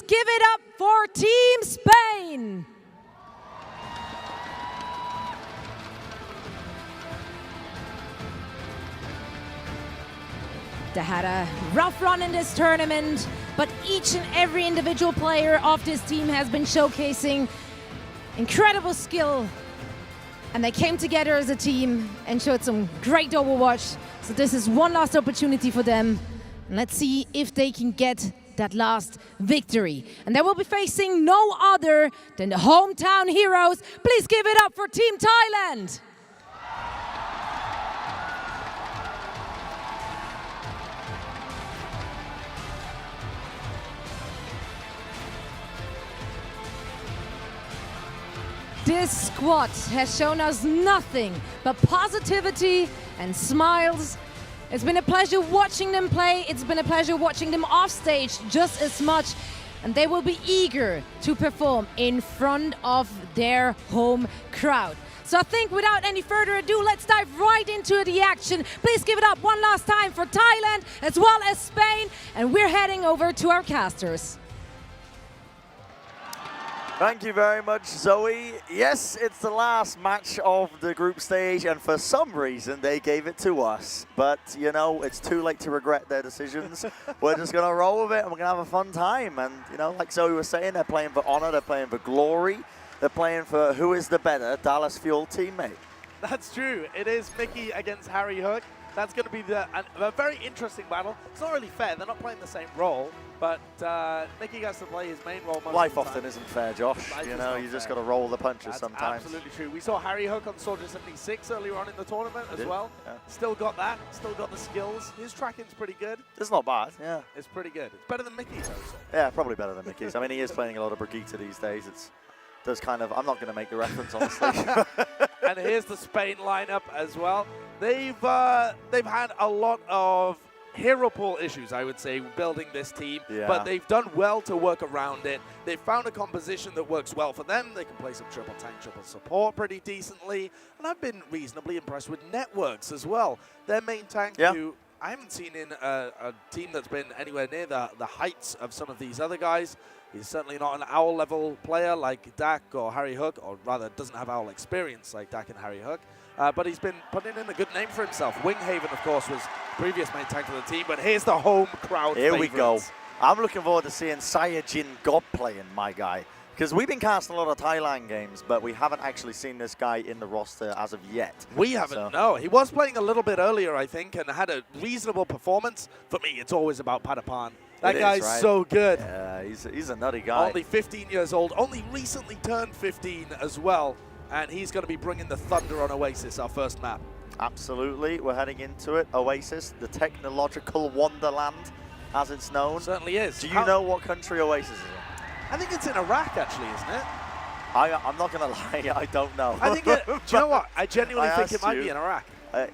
give it up for Team Spain. They had a rough run in this tournament, but each and every individual player of this team has been showcasing incredible skill. And they came together as a team and showed some great Overwatch. So this is one last opportunity for them. And let's see if they can get that last victory. And they will be facing no other than the hometown heroes. Please give it up for Team Thailand. This squad has shown us nothing but positivity and smiles. It's been a pleasure watching them play. It's been a pleasure watching them off stage just as much. And they will be eager to perform in front of their home crowd. So I think without any further ado, let's dive right into the action. Please give it up one last time for Thailand as well as Spain. And we're heading over to our casters. Thank you very much, Zoe. Yes, it's the last match of the group stage, and for some reason they gave it to us. But, you know, it's too late to regret their decisions. We're just going to roll with it, and we're going to have a fun time. And, you know, like Zoe was saying, they're playing for honor, they're playing for glory, they're playing for who is the better Dallas Fuel teammate. That's true. It is Mickey against Harry Hook. That's going to be a very interesting battle. It's not really fair. They're not playing the same role, but Mickey gets to play his main role most Life of the time. often isn't fair, Josh. You know, you just got to roll the punches That's sometimes. Absolutely true. We saw Harry Hook on Soldier 76 earlier on in the tournament as well. Yeah. Still got that. Still got the skills. His tracking's pretty good. It's not bad, yeah. It's pretty good. It's better than Mickey's, I would say. Yeah, probably better than Mickey's. I mean, he is playing a lot of Brigitte these days. There's kind of, I'm not going to make the reference, honestly. And here's the Spain lineup as well. They've had a lot of hero pool issues, I would say, building this team, but they've done well to work around it. They've found a composition that works well for them. They can play some triple tank, triple support pretty decently, and I've been reasonably impressed with Networks as well. Their main tank, who I haven't seen in a team that's been anywhere near the heights of some of these other guys. He's certainly not an OWL level player like Dak or Harry Hook, or rather doesn't have OWL experience like Dak and Harry Hook. But he's been putting in a good name for himself. Winghaven, of course, was previous main tank for the team, but here's the home crowd Here favorites. we go. I'm looking forward to seeing Saiyajin God playing, my guy. Because we've been casting a lot of Thailand games, but we haven't actually seen this guy in the roster as of yet. We haven't, no. He was playing a little bit earlier, I think, and had a reasonable performance. For me, it's always about Padapan. That guy's so good. Yeah, he's a nutty guy. Only 15 years old, only recently turned 15 as well. And he's going to be bringing the thunder on Oasis, our first map. Absolutely. We're heading into it. Oasis, the technological wonderland, as it's known. Certainly is. Do you know what country Oasis is in? I think it's in Iraq, actually, isn't it? I'm not going to lie, I don't know. I think do you know what? I genuinely think it might be in Iraq.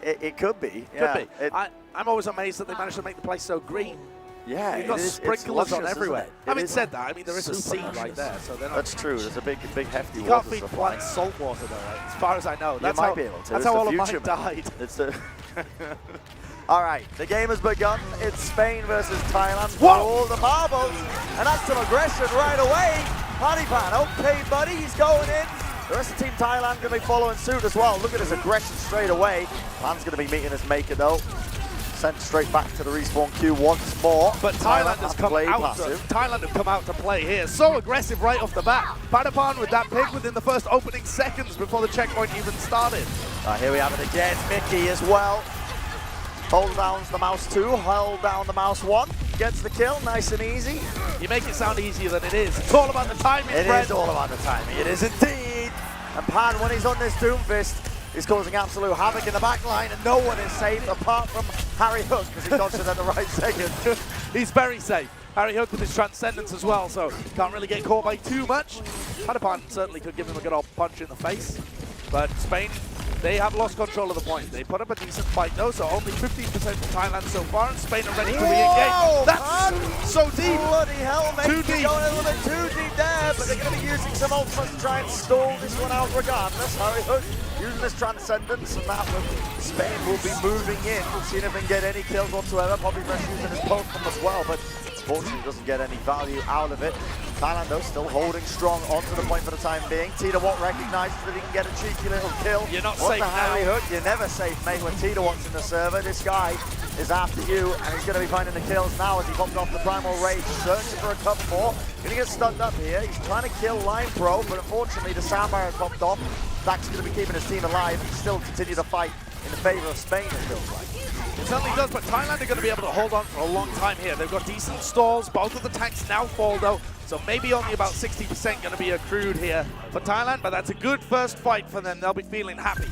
It could be. Could be. I'm always amazed that they managed to make the place so green. Yeah, you've got sprinklers on everywhere. Having said that, I mean, there is a sea right there, so they're not. That's true. There's a big hefty you water can't feed supply. plants salt water, though, right? As far as I know. That's you might how, be able to. That's how all of mine died. It's the all right, the game has begun. It's Spain versus Thailand. Whoa! All the marbles, and that's some aggression right away. Padipan, okay, buddy, he's going in. The rest of Team Thailand going to be following suit as well. Look at his aggression straight away. Pan's going to be meeting his maker though. Sent straight back to the respawn queue once more. But Thailand has come out to play here. So aggressive right off the bat. Padapan with that pick within the first opening seconds before the checkpoint even started. Here we have it again. Mickey as well. Hold down the mouse 2, hold down the mouse 1. Gets the kill, nice and easy. You make it sound easier than it is. It's all about the timing, It is all about the timing. It is indeed. And Pan, when he's on this Doomfist, is causing absolute havoc in the back line, and no one is safe apart from Harry Hook, because he dodged it at the right second. He's very safe. Harry Hook with his Transcendence as well, so can't really get caught by too much. Padapan certainly could give him a good old punch in the face. But Spain, they have lost control of the point. They put up a decent fight though, so only 15% for Thailand so far, and Spain are ready to re-engage. That's so deep. Bloody hell, mate. Too deep. Going a little bit too deep there, but they're going to be using some ultra to try and stall this one out regardless. Harry Hook using his Transcendence, and that one, Spain will be moving in, seeing if they can get any kills whatsoever. Probably Fresh using his poke as well, but Unfortunately, doesn't get any value out of it. Thailand, though, still holding strong onto the point for the time being. Tita-Watt recognizes that he can get a cheeky little kill. You're not What's safe the Harry now. hook? You're never safe, mate, when Tita-Watt's in the server. This guy is after you, and he's going to be finding the kills now as he popped off the Primal Rage, searching for a couple more. Going to get stunned up here. He's trying to kill Line Pro, but unfortunately the sound barrier popped off. That's going to be keeping his team alive and still continue to fight in the favor of Spain, it feels like. It certainly does, but Thailand are going to be able to hold on for a long time here. They've got decent stalls. Both of the tanks now fall, though, so maybe only about 60% going to be accrued here for Thailand, but that's a good first fight for them. They'll be feeling happy.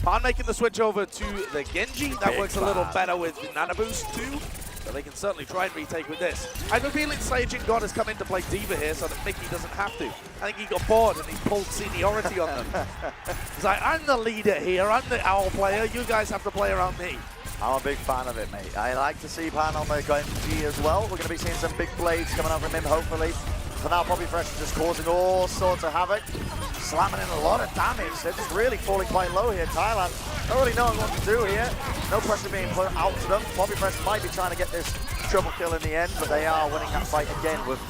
Pan making the switch over to the Genji. That works a little better with Nana Boost, too. So they can certainly try and retake with this. I have a feeling Sage and God has come in to play Diva here so that Mickey doesn't have to. I think he got bored and he pulled seniority on them. He's like, I'm the leader here, I'm the owl player, you guys have to play around me. I'm a big fan of it, mate. I like to see Pan on the Genji as well. We're going to be seeing some big blades coming out from him, hopefully. For now, Poppy Fresh is just causing all sorts of havoc. Slamming in a lot of damage. They're just really falling quite low here. Thailand not really knowing what to do here. No pressure being put out to them. Poppy Fresh might be trying to get this triple kill in the end, but they are winning that fight again with,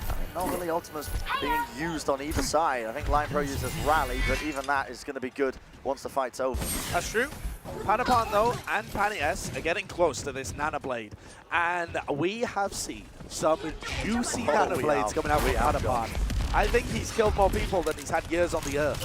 I mean, not really ultimates being used on either side. I think Line Pro uses Rally, but even that is going to be good once the fight's over. That's true. Panapan, though, and Pani S are getting close to this Nana Blade. And we have seen some juicy Nana Blades coming out from Panapan. I think he's killed more people than he's had years on the earth.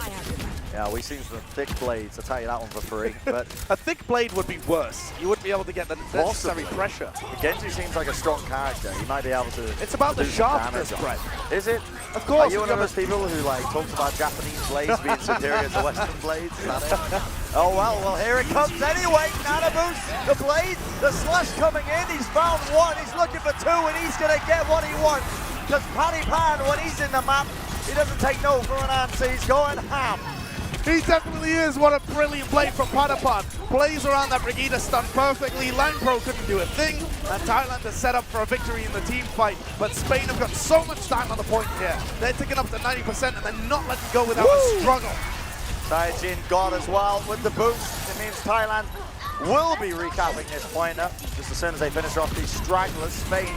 Yeah, we've seen some thick blades, I'll tell you that one for free. But a thick blade would be worse. You wouldn't be able to get the necessary pressure. Genji seems like a strong character. He might be able to. It's about the sharpness, Brett. Is it? Of course. Are you one of those people who like talks about Japanese blades being superior to Western blades? Is that it? Oh well, here it comes anyway. Nana Boost, the blade, the slush coming in. He's found one. He's looking for two, and he's gonna get what he wants. Because Pani Pan, when he's in the map, he doesn't take no for an answer. He's going ham. He definitely is. What a brilliant play from Panapan. Plays around that Brigitte stun perfectly. Line Pro couldn't do a thing. And Thailand is set up for a victory in the team fight. But Spain have got so much time on the point here. They're taking up to 90% and they're not letting go without a struggle. Saiyajin God as well with the boost. It means Thailand will be recapping this pointer just as soon as they finish off these stragglers. Spain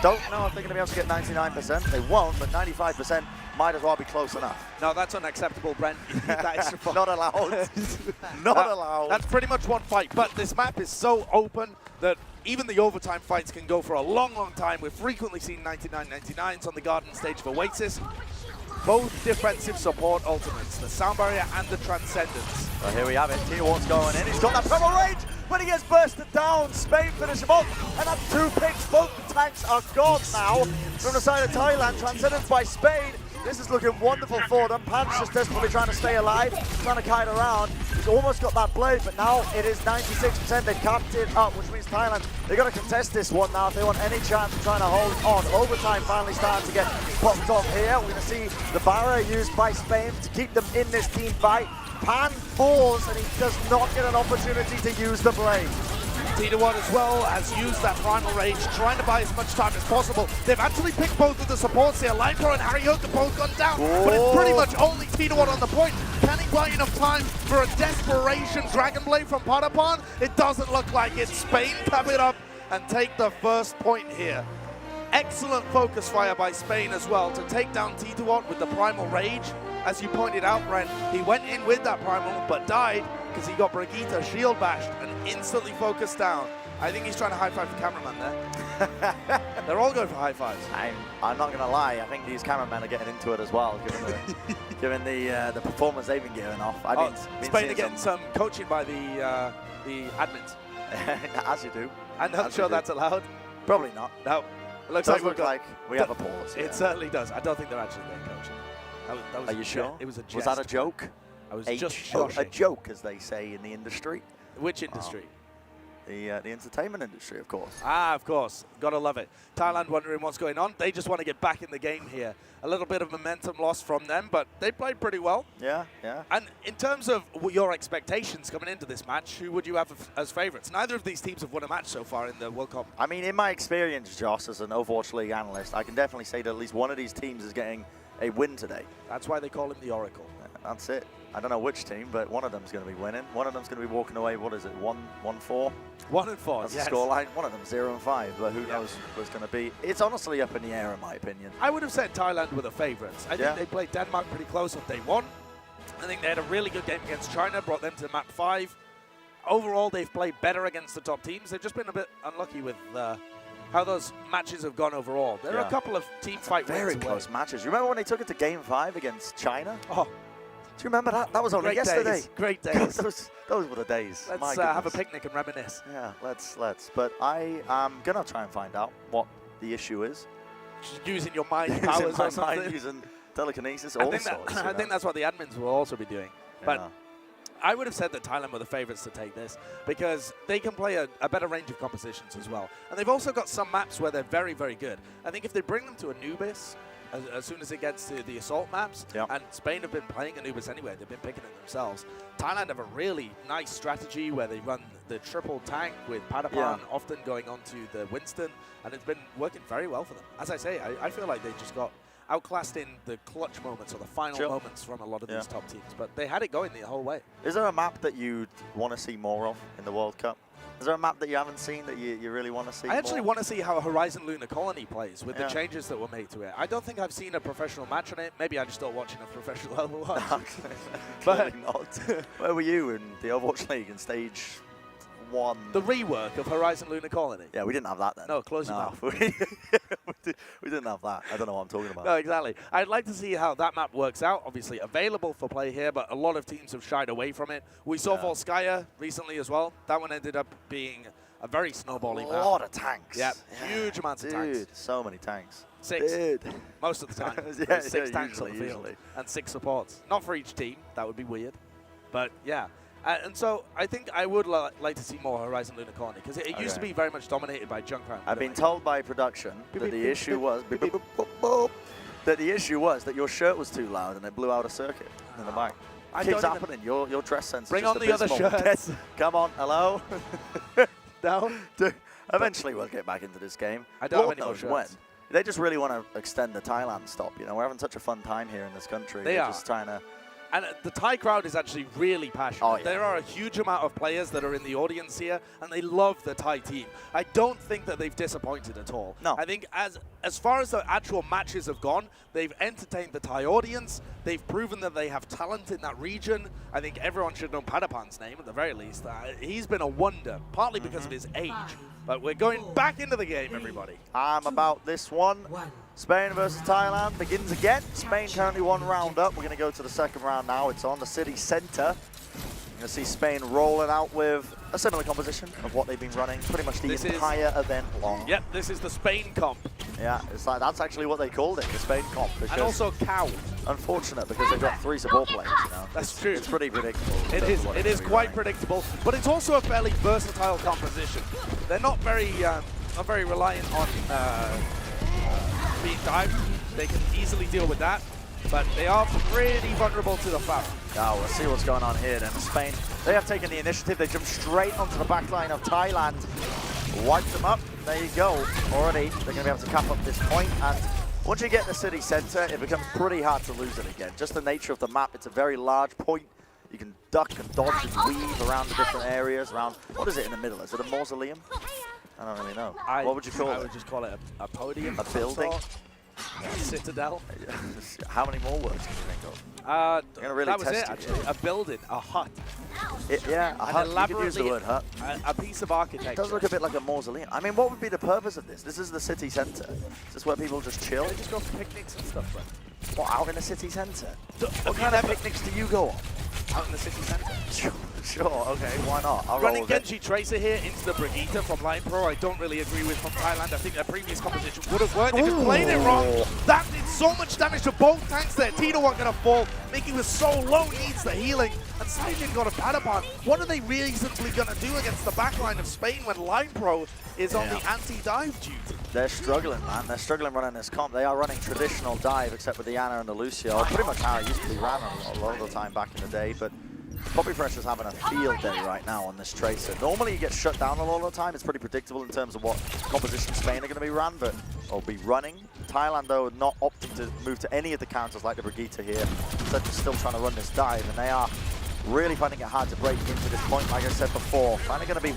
don't know if they're going to be able to get 99%. They won't, but 95% might as well be close enough. No, that's unacceptable, Brent. That extra fight. Not allowed. Not allowed. That's pretty much one fight, but this map is so open that even the overtime fights can go for a long, long time. We've frequently seen 99-99s on the Garden stage of Oasis. Both defensive support ultimates, the Sound Barrier and the Transcendence. Well, here we have it. Tita-Watt's going in. He's got that Primal Rage, but he gets bursted down. Spain finish him off, and that's 2 picks. Both the tanks are gone now. From the side of Thailand, Transcendence by Spain. This is looking wonderful for them. Pan's just desperately trying to stay alive, trying to kite around. He's almost got that blade, but now it is 96%. They've capped it up, which means Thailand, they're going to contest this one now if they want any chance of trying to hold on. Overtime finally starting to get popped off here. We're going to see the barrier used by Spain to keep them in this team fight. Pan falls, and he does not get an opportunity to use the blade. Tita-Watt as well has used that Primal Rage, trying to buy as much time as possible. They've actually picked both of the supports here. Line Pro and Harry Hook have both gone down, but it's pretty much only Tita-Watt on the point. Can he buy enough time for a desperation Dragon Blade from Panapan? It doesn't look like it. Spain cap it up and take the first point here. Excellent focus fire by Spain as well to take down Tita-Watt with the Primal Rage. As you pointed out, Brent, he went in with that Primal but died because he got Brigitte shield bashed and instantly focused down. I think he's trying to high-five the cameraman there. They're all going for high-fives. I'm not going to lie, I think these cameramen are getting into it as well, given the performance they've been giving off. Spain are getting some coaching by the admins. As you do. I'm not sure that's allowed. Probably not. No. It looks like we have a pause. It certainly does. I don't think they're actually getting coaching. That was Are you sure? It was a jest. Was that a joke? I was just joshing. A joke, as they say in the industry. Which industry? The entertainment industry, of course. Ah, of course. Gotta love it. Thailand wondering what's going on. They just want to get back in the game here. A little bit of momentum lost from them, but they played pretty well. Yeah, yeah. And in terms of your expectations coming into this match, who would you have as favourites? Neither of these teams have won a match so far in the World Cup. I mean, in my experience, Joss, as an Overwatch League analyst, I can definitely say that at least one of these teams is getting a win today. That's why they call him the Oracle. That's it. I don't know which team, but one of them's going to be winning. One of them's going to be walking away. What is it? 1-4. 1-4. That's yes. the scoreline. One of them 0-5, but who knows what's going to be. It's honestly up in the air, in my opinion. I would have said Thailand were the favourites. I think they played Denmark pretty close on day 1. I think they had a really good game against China, brought them to map 5. Overall, they've played better against the top teams. They've just been a bit unlucky with how those matches have gone overall. There are a couple of team fight wins. Very close matches. You remember when they took it to game 5 against China? Oh. Do you remember that? That was only yesterday. Great days. those were the days. Let's have a picnic and reminisce. Yeah, let's. But I am going to try and find out what the issue is. Just using your mind powers or something. Using telekinesis, I think that's what the admins will also be doing. Yeah. But I would have said that Thailand were the favourites to take this because they can play a better range of compositions as well. And they've also got some maps where they're very, very good. I think if they bring them to Anubis, as soon as it gets to the assault maps, and Spain have been playing Anubis anyway, they've been picking it themselves. Thailand have a really nice strategy where they run the triple tank with Padapan, often going on to the Winston, and it's been working very well for them. As I say, I feel like they just got outclassed in the clutch moments or the final moments from a lot of these top teams, but they had it going the whole way. Is there a map that you'd want to see more of in the World Cup? Is there a map that you haven't seen that you really want to see? I actually want to see how Horizon Lunar Colony plays with the changes that were made to it. I don't think I've seen a professional match on it. Maybe I just don't watch enough professional Overwatch. But not. Where were you in the Overwatch League in stage 1? The rework of Horizon Lunar Colony. Yeah, we didn't have that then. No, close your mouth. We didn't have that. I don't know what I'm talking about. No, exactly. I'd like to see how that map works out. Obviously available for play here, but a lot of teams have shied away from it. We saw Volskaya recently as well. That one ended up being a very snowbally map. A lot of tanks. Yeah, huge amounts of tanks. Dude, so many tanks. 6. Most of the time. 6 tanks on the field. And 6 supports. Not for each team. That would be weird. But yeah. And so I think I would like to see more Horizon Lunar Colony because it used to be very much dominated by Junkrat. I've been told by production that the issue was that your shirt was too loud and it blew out a circuit in the back. Keeps happening. Your dress sense. Bring is on the other shirts. Come on, hello. No. Eventually we'll get back into this game. I don't Lord have any knows more shirts. when. They just really want to extend the Thailand stop. You know, we're having such a fun time here in this country. They're just trying to. And the Thai crowd is actually really passionate. Oh, yeah. There are a huge amount of players that are in the audience here, and they love the Thai team. I don't think that they've disappointed at all. No. I think as far as the actual matches have gone, they've entertained the Thai audience. They've proven that they have talent in that region. I think everyone should know Padapan's name at the very least. He's been a wonder, partly because of his age. But we're going back into the game, everybody. I'm about this one. Spain versus Thailand begins again. Spain currently 1 round up. We're going to go to the second round now. It's on the city center. You're going to see Spain rolling out with a similar composition of what they've been running pretty much the entire event long. Yep, this is the Spain comp. Yeah, it's like that's actually what they called it, the Spain comp. And also cow. Unfortunate because they've got 3 support players. You know? That's true. It's pretty predictable. It is quite predictable, but it's also a fairly versatile composition. They're not very reliant on being dived. They can easily deal with that, but they are pretty vulnerable to the foul. Now we'll see what's going on here then. Spain, they have taken the initiative. They jump straight onto the back line of Thailand. Wiped them up. There you go. Already, they're going to be able to cap up this point. And once you get the city center, it becomes pretty hard to lose it again. Just the nature of the map. It's a very large point. You can duck and dodge and weave around the different areas. What is it in the middle? Is it a mausoleum? I don't really know. What would you call it? I would just call it a podium. A building? A citadel. How many more words can you think of? That was it, actually. A building, a hut. A hut. You could use the word hut. A piece of architecture. It does look a bit like a mausoleum. I mean, what would be the purpose of this? This is the city center. Is this where people just chill? They just go for picnics and stuff, right? What, out in the city center? What kind of picnics do you go on? Out in the city center. Sure, okay, why not? I'll Running Genji Tracer here into the Brigitte from Line Pro, I don't really agree with from Thailand. I think their previous composition would have worked. They just played it wrong. That did so much damage to both tanks there. Tito wasn't going to fall. Mickey was so low, needs the healing. And Slijin got a Padapan. What are they reasonably going to do against the backline of Spain when Line Pro is on the anti-dive duty? They're struggling, man. They're struggling running this comp. They are running traditional dive, except with the Ana and the Lucio. Pretty much how it used to be ran a lot of the time back in the day, but Poppy Pressure's having a field day right now on this Tracer. Normally he gets shut down a lot of the time. It's pretty predictable in terms of what composition Spain are going to be ran, or be running. Thailand, though, not opting to move to any of the counters like the Brigitte here. Instead, just still trying to run this dive, and they are really finding it hard to break into this point, like I said before. Finally going to be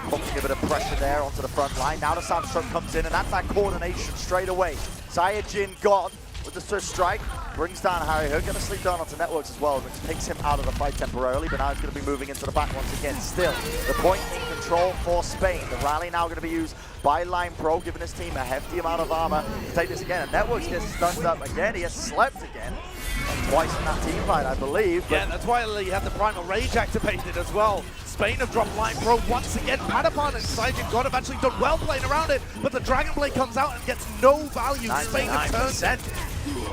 putting a bit of pressure there onto the front line. Now the Soundstruck comes in, and that's that coordination straight away. Sayajin gone with the Swift Strike. Brings down Harry Hook, going to sleep down onto Networks as well, which takes him out of the fight temporarily, but now he's going to be moving into the back once again. Still, the point in control for Spain. The rally now going to be used by Line Pro, giving his team a hefty amount of armor to take this again. And Networks gets stunned up again. He has slept again. Twice in that team fight, I believe. Yeah, that's why he had the Primal Rage activated as well. Spain have dropped Line Pro once again. Padapan and Saijin God have actually done well playing around it, but the Dragon Blade comes out and gets no value. Spain have turned it.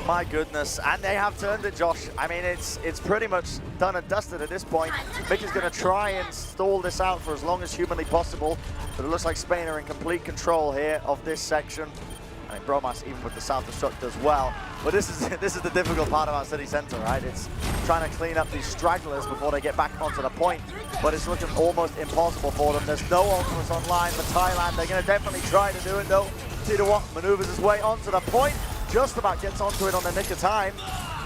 My goodness, and they have turned it, Josh. I mean, it's pretty much done and dusted at this point. Mickey's going to try and stall this out for as long as humanly possible, but it looks like Spain are in complete control here of this section. I mean, Bromas even with the self-destruct as well. But this is the difficult part of our city center, right? It's trying to clean up these stragglers before they get back onto the point. But it's looking almost impossible for them. There's no ultimates online for Thailand. They're going to definitely try to do it, though. Tidawat maneuvers his way onto the point. Just about gets onto it on the nick of time.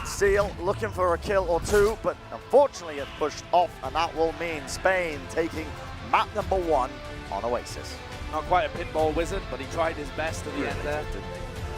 Seal looking for a kill or two, but unfortunately it pushed off, and that will mean Spain taking map number 1 on Oasis. Not quite a pinball wizard, but he tried his best at the end there.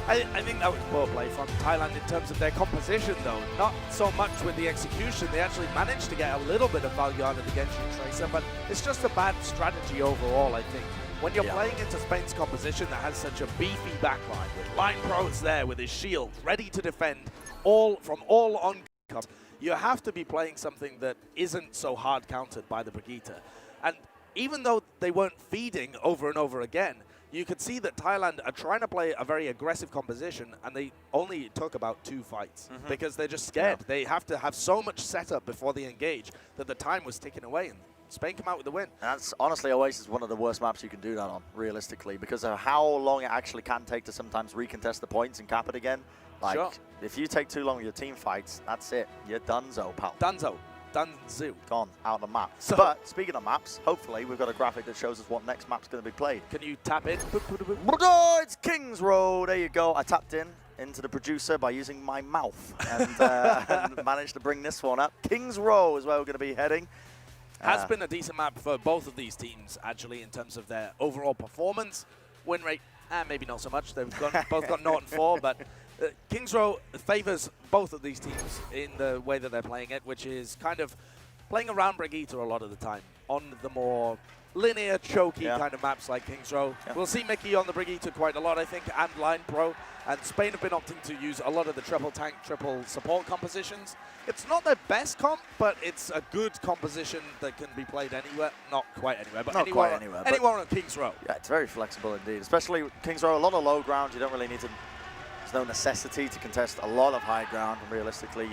I think that was poor play from Thailand in terms of their composition, though. Not so much with the execution. They actually managed to get a little bit of value out of the Genshin Tracer, but it's just a bad strategy overall, I think. When you're playing into Spain's composition that has such a beefy backline, with Line Pro's there with his shield, ready to defend from all on cup, you have to be playing something that isn't so hard countered by the Brigitte. And even though they weren't feeding over and over again, you could see that Thailand are trying to play a very aggressive composition, and they only took about 2 fights because they're just scared. They have to have so much setup before they engage that the time was ticking away, and Spain come out with the win. That's honestly Oasis one of the worst maps you can do that on, realistically, because of how long it actually can take to sometimes recontest the points and cap it again. Like, if you take too long with your team fights, that's it. You're donezo, pal. Donezo. Dunzo. Gone out of the map. So, but speaking of maps, hopefully we've got a graphic that shows us what next map's going to be played. Can you tap in? It's Kings Row. There you go. I tapped into the producer by using my mouth and managed to bring this one up. Kings Row is where we're going to be heading. Has been a decent map for both of these teams, actually, in terms of their overall performance. Win rate, maybe not so much. They've both got 0 and 4, but Kings Row favors both of these teams in the way that they're playing it, which is kind of playing around Brigitte a lot of the time on the more linear, choky kind of maps like Kings Row. We'll see Mickey on the Brigitte quite a lot, I think, and Line Pro. And Spain have been opting to use a lot of the triple tank, triple support compositions. It's not their best comp, but it's a good composition that can be played anywhere. Not quite anywhere, but anywhere on Kings Row. Yeah, it's very flexible indeed, especially Kings Row. A lot of low ground. You don't really need to. There's no necessity to contest a lot of high ground, and realistically,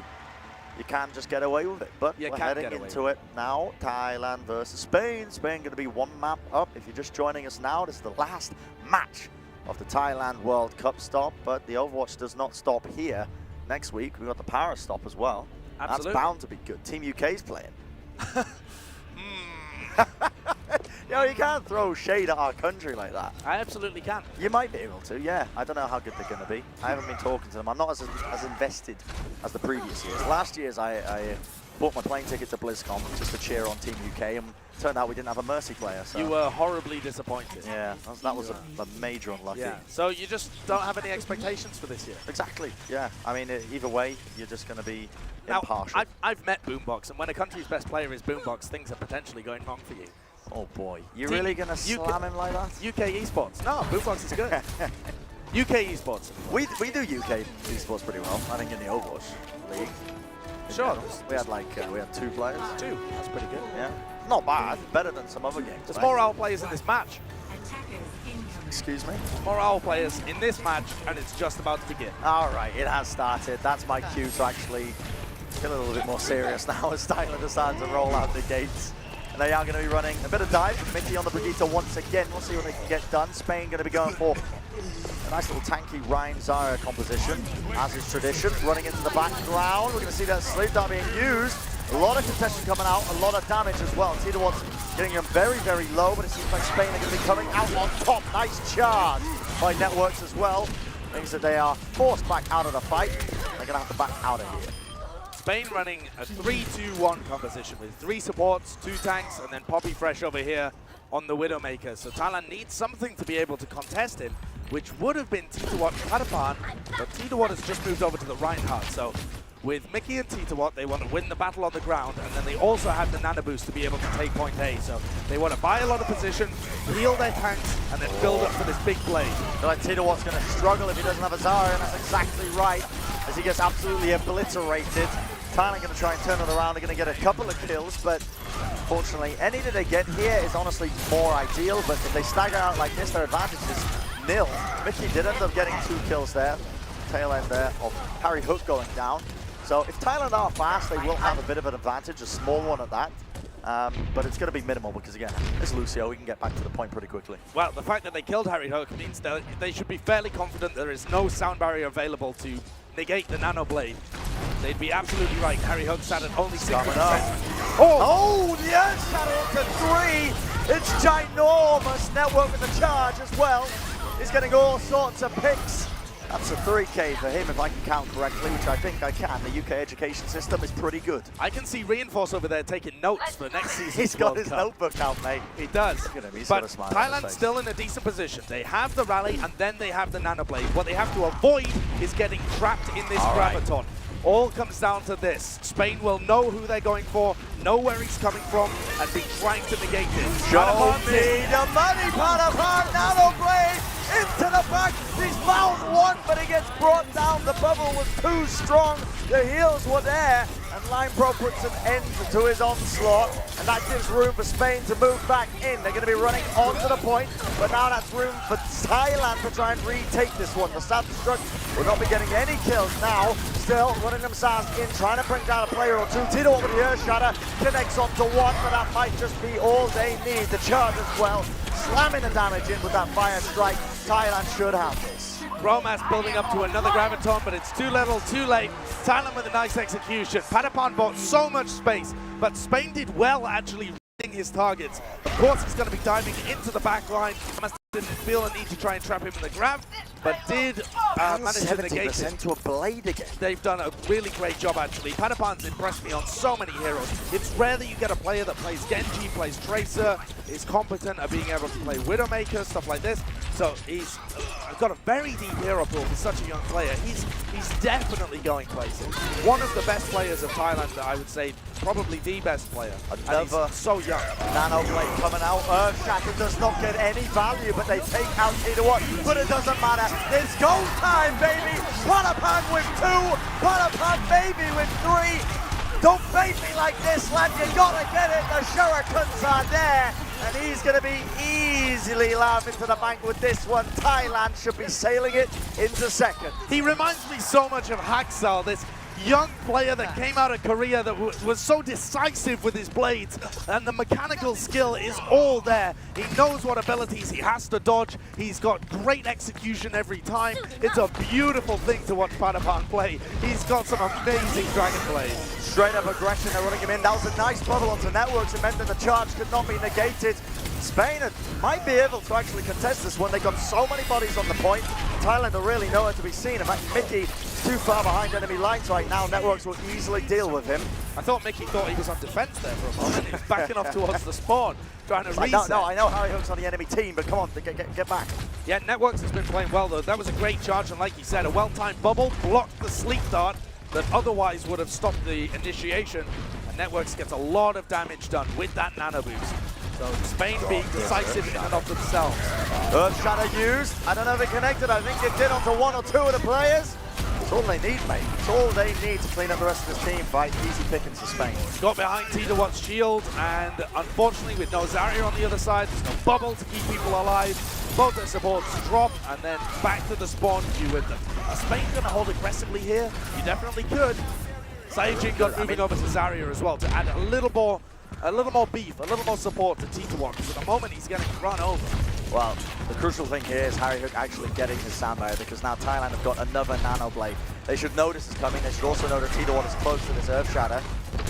you can just get away with it. But we're heading into it now. Thailand versus Spain. Spain going to be 1 map up. If you're just joining us now, this is the last match of the Thailand World Cup stop, but the Overwatch does not stop here. Next week, we've got the Paris stop as well. Absolutely. That's bound to be good. Team UK's playing. Yo, you can't throw shade at our country like that. I absolutely can. You might be able to, yeah. I don't know how good they're going to be. I haven't been talking to them. I'm not as invested as the previous years. Last year's, I bought my plane ticket to BlizzCon just to cheer on Team UK, and turned out we didn't have a Mercy player. So. You were horribly disappointed. Yeah, that was a major unlucky. Yeah. So you just don't have any expectations for this year? Exactly, yeah. I mean, either way, you're just going to be impartial. I've met Boombox, and when a country's best player is Boombox, things are potentially going wrong for you. Oh boy, you're really going to slam him like that? UK esports. No, Boombox is good. UK esports. We do UK esports pretty well, I think, in the Overwatch League. Sure. We had 2 players. 2. That's pretty good. Yeah. Not bad. Better than some other games. There's more OWL players in this match. Excuse me? More OWL players in this match, and it's just about to begin. All right, it has started. That's my cue to actually get a little bit more serious now as Thailand decides to roll out the gates. And they are going to be running a bit of dive from Mickey on the Brigitte once again. We'll see what they can get done. Spain going to be going for a nice little tanky Ryan Zara composition, as is tradition. Running into the background. We're going to see that sleep dart being used. A lot of contestation coming out, a lot of damage as well. Tidawat's getting him very, very low, but it seems like Spain are going to be coming out on top. Nice charge by Networks as well. means that they are forced back out of the fight. They're going to have to back out of here. Spain running a 3-2-1 composition with 3 supports, 2 tanks, and then Poppy Fresh over here on the Widowmaker. So Thailand needs something to be able to contest him, which would have been Titawat and Padapan, but Titawat has just moved over to the Reinhardt. So with Mickey and Titawat, they want to win the battle on the ground, and then they also have the nano boost to be able to take point A. So they want to buy a lot of position, heal their tanks, and then build up for this big play. I feel like Titawat's going to struggle if he doesn't have a Zarya, and that's exactly right, as he gets absolutely obliterated. Thailand going to try and turn it around. They're going to get a couple of kills, but unfortunately, any that they get here is honestly more ideal. But if they stagger out like this, their advantage is nil. Mickey did end up getting 2 kills there. Tail end there of Harry Hook going down. So if Thailand are fast, they will have a bit of an advantage, a small one at that. But it's going to be minimal because, again, it's Lucio. We can get back to the point pretty quickly. Well, the fact that they killed Harry Hook means that they should be fairly confident there is no sound barrier available to negate the Nano Blade. They'd be absolutely right. Harry Hook sat at only 6%. Oh, the Earth Shadow to 3. It's ginormous. Network with the charge as well. He's getting all sorts of picks. That's a 3K for him, if I can count correctly, which I think I can. The UK education system is pretty good. I can see Reinforce over there taking notes for next season. He's got his notebook out, mate. He does. But Thailand's still still in a decent position. They have the rally, and then they have the Nano Blade. What they have to avoid is getting trapped in this graviton. All comes down to this. Spain will know who they're going for, know where he's coming from, and be trying to negate it. Show me the money, Padapan, Nano Blade into the back. He's found one, but he gets brought down. The bubble was too strong. The heals were there, and Line Pro puts an end to his onslaught, and that gives room for Spain to move back in. They're going to be running onto the point, but now that's room for Thailand to try and retake this one. The Self-Destruct will not be getting any kills now. Still running themselves in, trying to bring down a player or two. Tito with the Earth Shatter connects onto one, but that might just be all they need. The charge as well, slamming the damage in with that Fire Strike. Thailand should have this. Romas building up to another graviton, but it's too little, too late. Thailand with a nice execution. Padapan bought so much space, but Spain did well actually reading his targets. Of course, he's going to be diving into the back line. Didn't feel a need to try and trap him in the grab, but did manage to negate it. To a blade again. They've done a really great job, actually. Padapan's impressed me on so many heroes. It's rare that you get a player that plays Genji, plays Tracer, is competent at being able to play Widowmaker, stuff like this. So he's got a very deep hero pool for such a young player. He's definitely going places. One of the best players of Thailand, I would say, probably the best player. Another so young. Nano Blade coming out. Earthshatter does not get any value, but they take out Titawat. But it doesn't matter. It's go time, baby. Padapan with 2. Padapan maybe with 3. Don't bait me like this, lad. You gotta get it. The shurikens are there. And he's going to be easily laughing to the bank with this one. Thailand should be sailing it into second. He reminds me so much of Haksal, this young player that came out of Korea that was so decisive with his blades, and the mechanical skill is all there. He knows what abilities he has to dodge. He's got great execution every time. It's a beautiful thing to watch Padapan play. He's got some amazing Dragon Blades. Straight up aggression, they're running him in. That was a nice bubble onto Networks. It meant that the charge could not be negated. Spain might be able to actually contest this one. They got so many bodies on the point. Thailand are really nowhere to be seen. In fact, Mickey is too far behind enemy lines right now. Networks will easily deal with him. I thought Mickey thought he was on defense there for a moment. He's backing off towards the spawn, trying to reset. No, I know Harry Hook's on the enemy team, but come on, get back. Yeah, Networks has been playing well, though. That was a great charge, and like you said, a well-timed bubble blocked the sleep dart that otherwise would have stopped the initiation. And Networks gets a lot of damage done with that nano boost. So Spain being decisive in and of themselves. Earth Shatter used. I don't know if it connected. I think it did onto 1 or 2 of the players. It's all they need, mate. It's all they need to clean up the rest of this team fight. Easy pickings for Spain. Got behind Titawat's shield, and unfortunately with no Zarya on the other side, there's no bubble to keep people alive. Both their supports drop, and then back to the spawn queue with them. Are Spain going to hold aggressively here? You definitely could. Saijin got moving over to Zarya as well to add a little more beef, a little more support to Titawat, because at the moment he's getting run over. Well, the crucial thing here is Harry Hook actually getting his sound barrier, because now Thailand have got another Nano Blade. They should know this is coming. They should also know that Titawat is close to this Earth Shatter.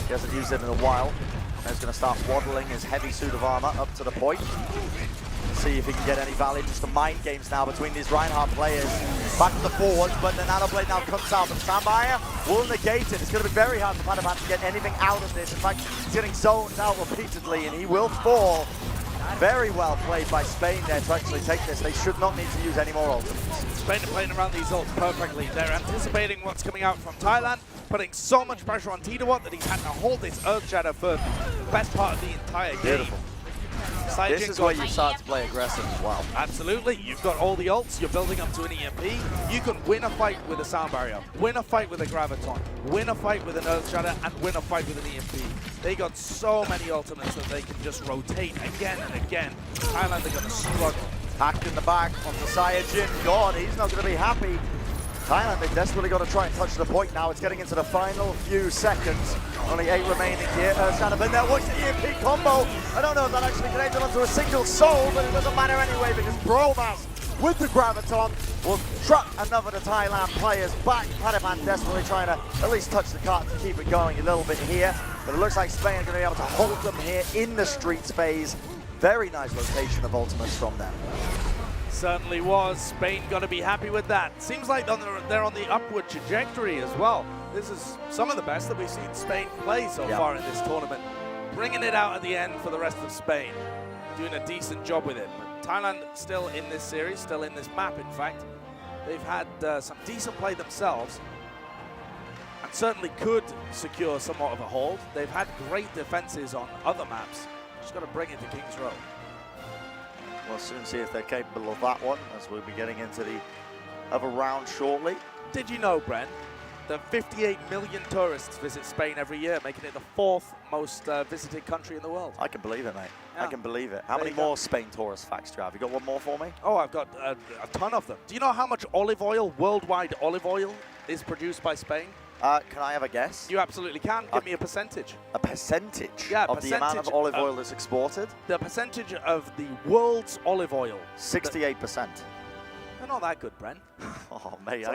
He hasn't used it in a while. And he's going to start waddling his heavy suit of armor up to the point. see if he can get any value. Just the mind games now between these Reinhardt players. Back to the forwards, but the Nanoblade now comes out. But Sandfire will negate it. It's going to be very hard for Panapan to get anything out of this. In fact, he's getting zoned out repeatedly, and he will fall. Very well played by Spain there to actually take this. They should not need to use any more ultimates. Spain are playing around these ults perfectly. They're anticipating what's coming out from Thailand, putting so much pressure on Tidawat that he's had to hold this Earth Shadow for the best part of the entire game. Beautiful. This is where you start to play aggressive as well. Absolutely. You've got all the ults. You're building up to an EMP. You can win a fight with a Sound Barrier, win a fight with a Graviton, win a fight with an Earth Shadow, and win a fight with an EMP. They got so many ultimates that they can just rotate again and again. Thailand are going to struggle. Hacked in the back onto Sayajin. God, he's not going to be happy. Thailand, they desperately got to try and touch the point now. It's getting into the final few seconds. Only 8 remaining here. Stand in there. Watch the EMP combo. I don't know if that actually connected onto a single soul, but it doesn't matter anyway because Bromas with the Graviton will truck another of the Thailand players back. Panapan desperately trying to at least touch the cart to keep it going a little bit here. But it looks like Spain are going to be able to hold them here in the streets phase. Very nice rotation of ultimates from them. Certainly was. Spain got to be happy with that. Seems like they're on the upward trajectory as well. This is some of the best that we've seen Spain play so far in this tournament. Bringing it out at the end for the rest of Spain. Doing a decent job with it. But Thailand still in this series, still in this map, in fact. They've had some decent play themselves. And certainly could secure somewhat of a hold. They've had great defenses on other maps. Just got to bring it to King's Row. We'll soon see if they're capable of that one, as we'll be getting into the other round shortly. Did you know, Brent, that 58 million tourists visit Spain every year, making it the 4th most visited country in the world? I can believe it, mate. Yeah. I can believe it. How many more Spain tourist facts do you have? You got one more for me? Oh, I've got a ton of them. Do you know how much olive oil, worldwide olive oil, is produced by Spain? Can I have a guess? You absolutely can. Give me a percentage. A percentage of the amount of olive oil that's exported? The percentage of the world's olive oil. 68%. They're not that good, Brent. Oh, mate.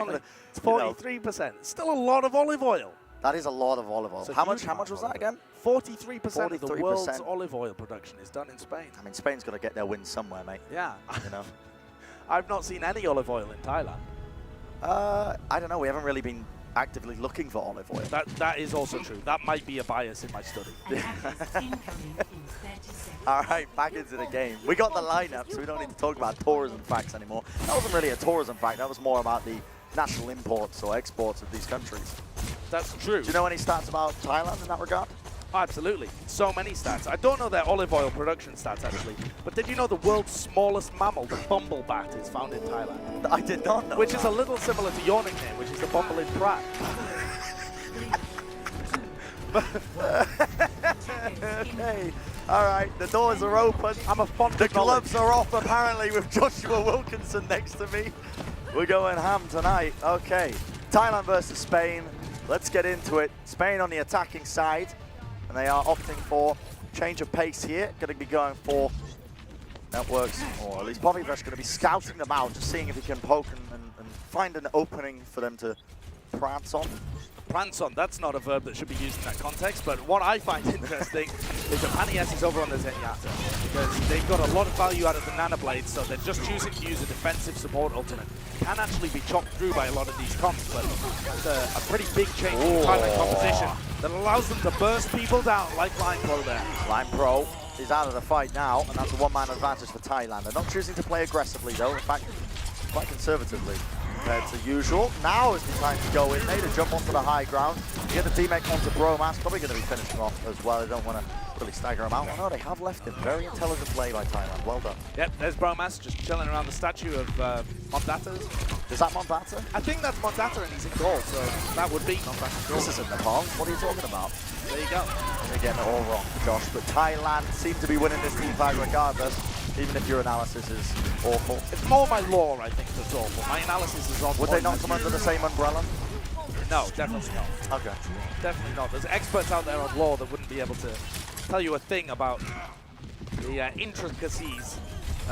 It's 43%. It's still a lot of olive oil. That is a lot of olive oil. How much was that again? 43% of the world's olive oil production is done in Spain. I mean, Spain's got to get their wins somewhere, mate. Yeah. You know? I've not seen any olive oil in Thailand. I don't know. We haven't really been actively looking for olive oil. That is also true. That might be a bias in my study. All right, back into the game. We got the lineup, so we don't need to talk about tourism facts anymore. That wasn't really a tourism fact. That was more about the national imports or exports of these countries. That's true. Do you know any stats about Thailand in that regard? Absolutely. So many stats. I don't know their olive oil production stats, actually. But did you know the world's smallest mammal, the bumblebat, is found in Thailand? I did not know Which is a little similar to your nickname, which is the bumble in Pratt. Okay. All right, the doors are open. I'm a fond The gloves are off, apparently, with Joshua Wilkinson next to me. We're going ham tonight. Okay. Thailand versus Spain. Let's get into it. Spain on the attacking side. And they are opting for change of pace here. Going to be going for networks, or at least Poppyfresh going to be scouting them out, just seeing if he can poke and find an opening for them to prance on. Prance on, that's not a verb that should be used in that context, but what I find interesting is that Panias is over on the Zenyatta, because they've got a lot of value out of the Nanoblades, so they're just choosing to use a defensive support ultimate. Can actually be chopped through by a lot of these comps, but that's a pretty big change in the Thailand composition that allows them to burst people down like Line Pro there. Line Pro is out of the fight now, and that's a one-man advantage for Thailand. They're not choosing to play aggressively, though. In fact, quite conservatively compared to usual. Now is the time to go in. They to jump onto the high ground. You get the teammate onto Bromas, probably going to be finishing off as well. They don't want to really stagger him out. Oh, no, they have left him. Very intelligent play by Thailand. Well done. Yep, there's Bromas just chilling around the statue of Mondata's. Is that Mondata? I think that's Mondata and he's in goal, so that would be Mondata's goal. This isn't Nepal. What are you talking about? There you go. They're getting it all wrong, Josh. But Thailand seem to be winning this team fight regardless, even if your analysis is awful. It's more my lore, I think, that's awful. My analysis is on. Would they not come under the same umbrella? No, definitely not. Okay. Definitely not. There's experts out there on lore that wouldn't be able to tell you a thing about the intricacies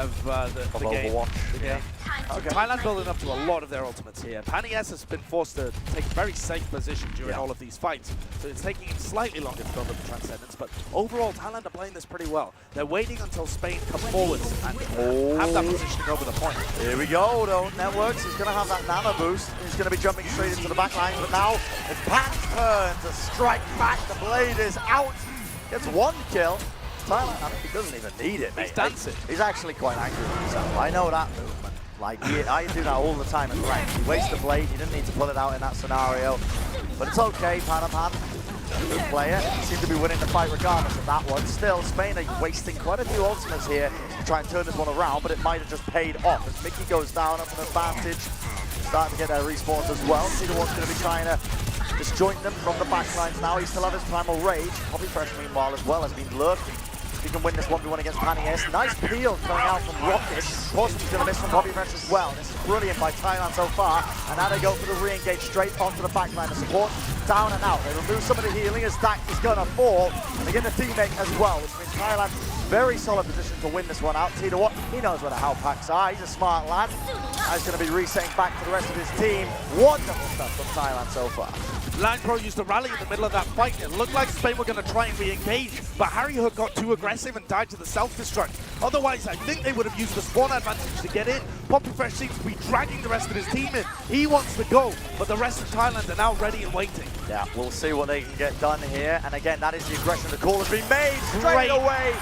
of the game. Overwatch. The game. Okay. Thailand building up to a lot of their ultimates here. Pani S has been forced to take a very safe position during all of these fights, so it's taking him slightly longer to build up the Transcendence, but overall Thailand are playing this pretty well. They're waiting until Spain come forwards and have that positioning over the point. Here we go though, Networks is going to have that nano boost. He's going to be jumping straight into the back line, but now it's Pan's turn to strike back. The blade is out. Gets one kill. Thailand, I mean, he doesn't even need it, mate. He's dancing. He's actually quite angry with himself. I know that movement. Like, I do that all the time in rank. You waste the blade, you didn't need to pull it out in that scenario. But it's okay, Pan. Good player. He seemed to be winning the fight regardless of that one. Still, Spain are wasting quite a few ultimates here to try and turn this one around, but it might have just paid off. As Mickey goes down up an advantage, starting to get their respawns as well. See the one's going to be trying to disjoint them from the backlines now. He still have his primal rage. Poppy Fresh, meanwhile, as well, has been lurking. He can win this 1v1 against Pani S. Nice peel coming out from Rocket. Of course, he's going to miss from Poppy Fresh as well. This is brilliant by Thailand so far. And now they go for the re-engage straight onto the backline. The support down and out. They remove some of the healing as Dak is going to fall. And they get the teammate as well, which means Thailand very solid position to win this one out. Tita Watt, he knows where the How packs are. He's a smart lad. Now he's going to be resetting back to the rest of his team. Wonderful stuff from Thailand so far. Line Pro used to rally in the middle of that fight. It looked like Spain were going to try and re-engage, but Harry Hook got too aggressive and died to the self-destruct. Otherwise, I think they would have used the spawn advantage to get in. Poppy Fresh seems to be dragging the rest of his team in. He wants to go, but the rest of Thailand are now ready and waiting. Yeah, we'll see what they can get done here. And again, that is the aggression. The call has been made straight away.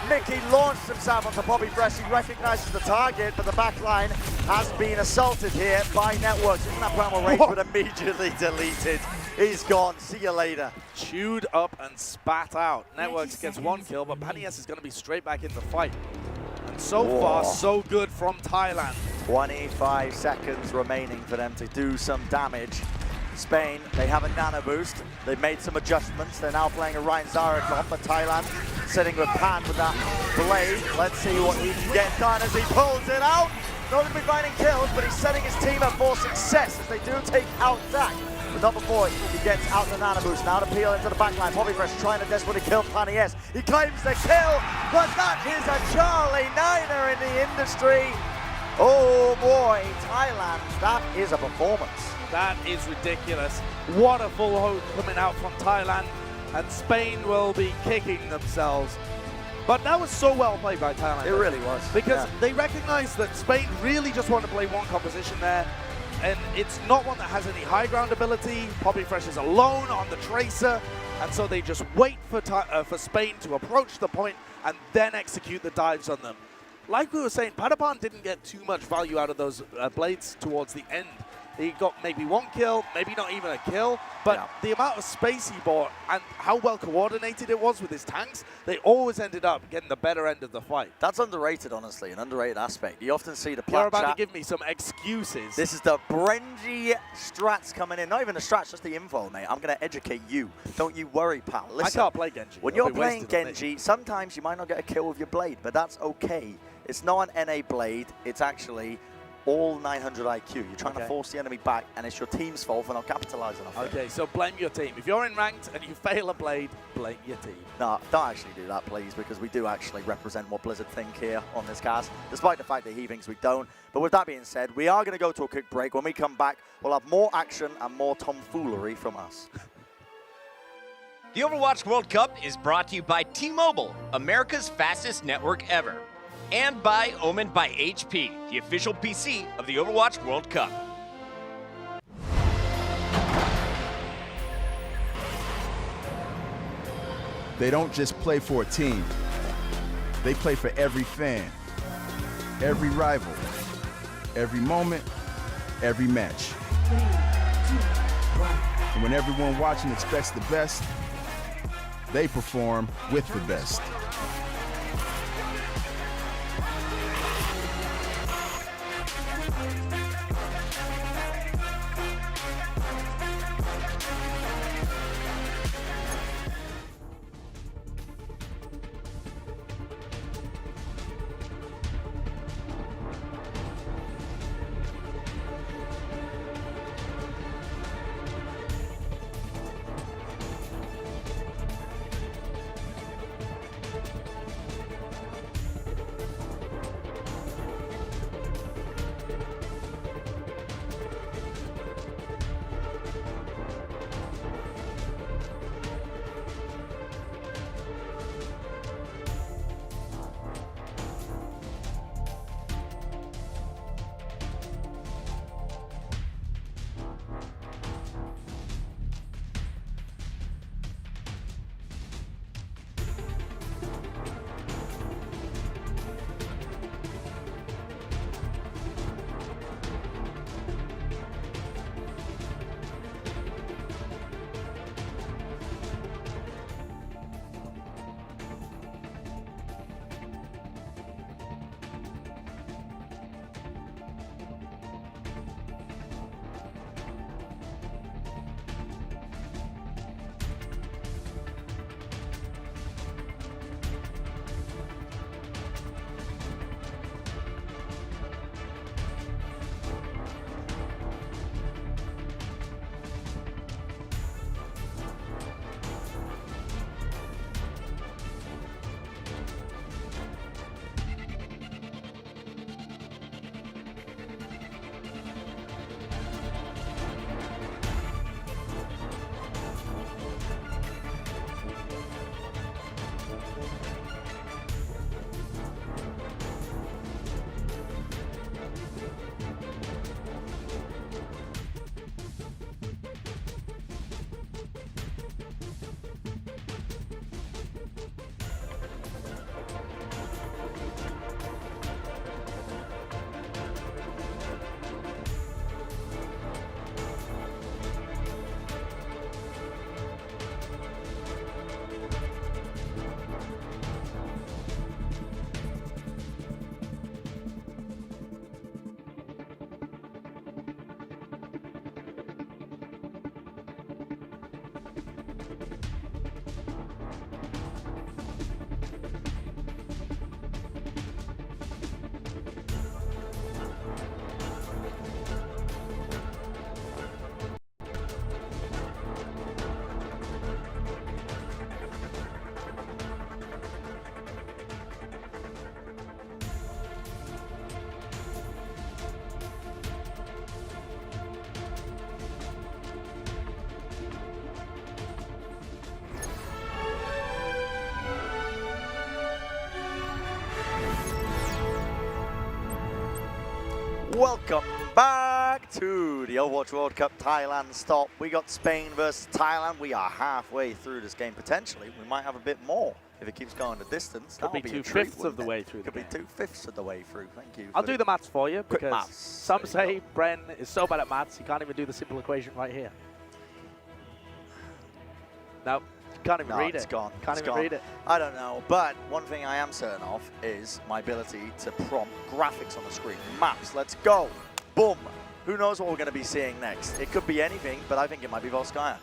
Mickey launched himself onto Poppy Fresh. He recognizes the target, but the back line has been assaulted here by Networks. Isn't that primal rage, but immediately deleted. He's gone. See you later. Chewed up and spat out. Networks gets one kill, but Pani S is going to be straight back in the fight. And so far, so good from Thailand. 25 seconds remaining for them to do some damage. Spain, they have a nano boost. They've made some adjustments. They're now playing a Ryan Zarek for Thailand, sitting with Pan with that blade. Let's see what he can get done as he pulls it out. Not going to be finding kills, but he's setting his team up for success as they do take out Dak. But not before he gets out the nano boost. Now to peel into the backline. Poppy Fresh trying to desperately kill Pani S. He claims the kill, but that is a Charlie Niner in the industry. Oh boy, Thailand, that is a performance. That is ridiculous. What a full host coming out from Thailand, and Spain will be kicking themselves. But that was so well played by Thailand. It really was. Because they recognized that Spain really just want to play one composition there, and it's not one that has any high ground ability. Poppy Fresh is alone on the Tracer, and so they just wait for Spain to approach the point and then execute the dives on them. Like we were saying, Padapan didn't get too much value out of those blades towards the end. He got maybe one kill, maybe not even a kill, but the amount of space he bought and how well coordinated it was with his tanks, they always ended up getting the better end of the fight. That's underrated, honestly, an underrated aspect. You often see the You're about chat. to give me some excuses. This is the Brengy strats coming in. Not even the strats, just the info, mate. I'm going to educate you. Don't you worry, pal. Listen, I can't play Genji. When you're playing Genji, sometimes you might not get a kill with your blade, but that's okay. It's not an NA blade. It's actually all 900 IQ. You're trying to force the enemy back, and it's your team's fault for not capitalizing on it. Okay, so blame your team. If you're in ranked and you fail a blade, blame your team. No, don't actually do that, please, because we do actually represent what Blizzard think here on this cast, despite the fact that he thinks we don't. But with that being said, we are going to go to a quick break. When we come back, we'll have more action and more tomfoolery from us. The Overwatch World Cup is brought to you by T-Mobile, America's fastest network ever. And by Omen by HP, the official PC of the Overwatch World Cup. They don't just play for a team. They play for every fan, every rival, every moment, every match. And when everyone watching expects the best, they perform with the best. Welcome back to the Overwatch World Cup Thailand stop. We got Spain versus Thailand. We are halfway through this game potentially. We might have a bit more if it keeps going the distance. Could be 2/5 of the way through. Could be 2/5 of the way through. Thank you. I'll do the maths for you because maths. some say Bren is so bad at maths he can't even do the simple equation right here. No, can't even read it. It's gone. Can't it's even gone. read it. I don't know, but one thing I am certain of is my ability to prompt graphics on the screen. Maps, let's go. Boom. Who knows what we're going to be seeing next? It could be anything, but I think it might be Volskaya.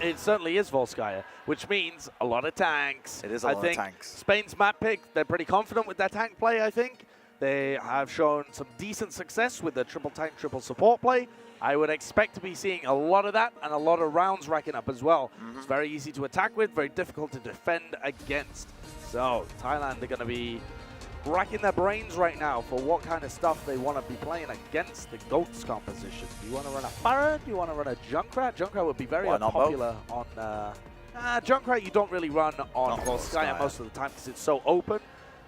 It certainly is Volskaya, which means a lot of tanks. It is a lot of tanks. Spain's map pick, they're pretty confident with their tank play, I think. They have shown some decent success with the triple tank, triple support play. I would expect to be seeing a lot of that and a lot of rounds racking up as well. It's very easy to attack with, very difficult to defend against. So Thailand are going to be racking their brains right now for what kind of stuff they want to be playing against the GOATS composition. Do you want to run a Farah? Do you want to run a Junkrat? Junkrat would be very unpopular on... Junkrat you don't really run on Volskaya most of the time because it's so open.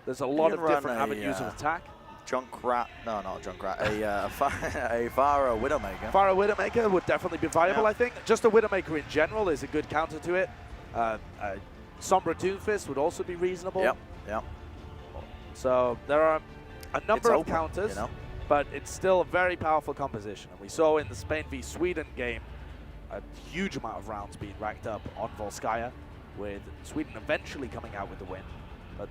There's a lot of different avenues of attack. Junkrat, no, not Junkrat, a Farah Widowmaker. Farah Widowmaker would definitely be viable, I think. Just a Widowmaker in general is a good counter to it. Sombra Doomfist would also be reasonable. Yep. So there are a number of counters, but it's still a very powerful composition. And we saw in the Spain v Sweden game a huge amount of rounds being racked up on Volskaya, with Sweden eventually coming out with the win. But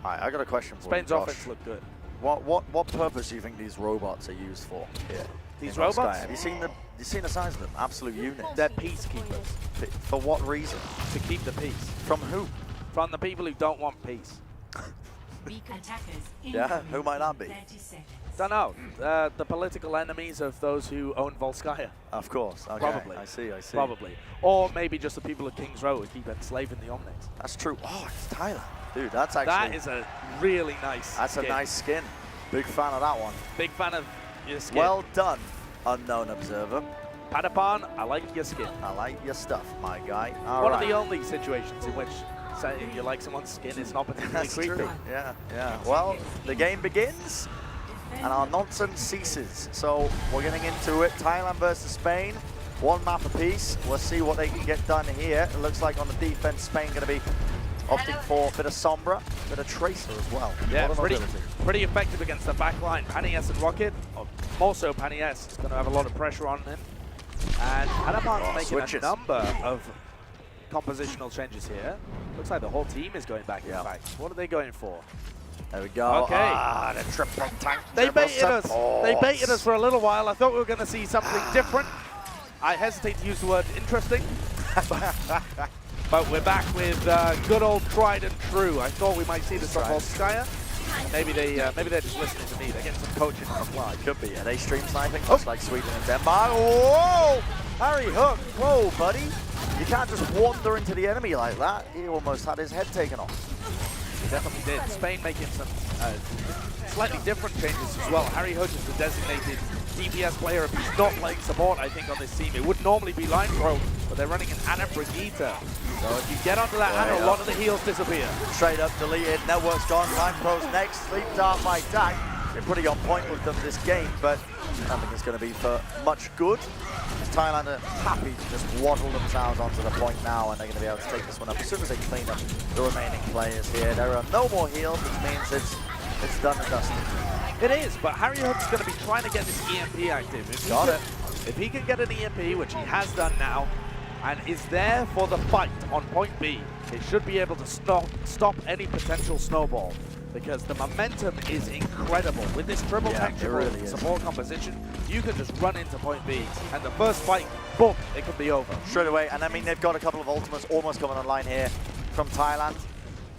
I got a question for Spain's you, Josh. offense looked good. What purpose do you think these robots are used for here? These robots? Have you seen the size of them? Absolute units. They're peacekeepers. For what reason? To keep the peace. From who? From the people who don't want peace. Yeah, who might that be? Don't know. The political enemies of those who own Volskaya. Of course. Okay. Probably. I see. Probably. Or maybe just the people of King's Row who keep enslaving the Omnics. That's true. Oh, it's Thailand. Dude, that's actually... That is a really nice That's skin. a nice skin. Big fan of that one. Big fan of your skin. Well done, unknown observer. Padapan, I like your skin. I like your stuff, my guy. One of the only situations in which saying you like someone's skin is not particularly creepy. True. Yeah. Well, the game begins and our nonsense ceases. So we're getting into it. Thailand versus Spain. One map apiece. We'll see what they can get done here. It looks like on the defense, Spain going to be opting for a bit of Sombra, a bit of Tracer as well. Yeah, pretty effective against the back line. Panias and Rocket, more so Panias, is going to have a lot of pressure on him. And Padapan's making a number of compositional changes here. Looks like the whole team is going back in fact. What are they going for? There we go. Okay. The triple tank. They baited us. They baited us for a little while. I thought we were going to see something different. I hesitate to use the word interesting. But we're back with good old tried and true. I thought we might see this from Volskaya. Maybe they're just listening to me. They're getting some coaching on the fly. Could be. Are they stream sniping? Just like Sweden and Denmark. Whoa! Harry Hook. Whoa, buddy. You can't just wander into the enemy like that. He almost had his head taken off. He definitely did. Spain making some slightly different changes as well. Harry Hook is the designated DPS player. If he's not playing support, I think, on this team, it would normally be Line Pro, but they're running an Ana Brigitte. So if you get onto that Ana, a lot of the heals disappear. Straight up deleted. Network's gone. Line Pro's next. Sleep Dart by Dak. Been pretty on point with them this game, but nothing is going to be for much good. Thailand are happy to just waddle themselves onto the point now, and they're going to be able to take this one up as soon as they clean up the remaining players here. There are no more heals, which means it's done and dusted. It is, but Harry Hook's going to be trying to get this EMP active. If he can get an EMP, which he has done now, and is there for the fight on point B, it should be able to stop any potential snowball, because the momentum is incredible. With this triple tank support composition, you can just run into point B, and the first fight, boom, it could be over. Straight away, and I mean, they've got a couple of ultimates almost coming online here from Thailand.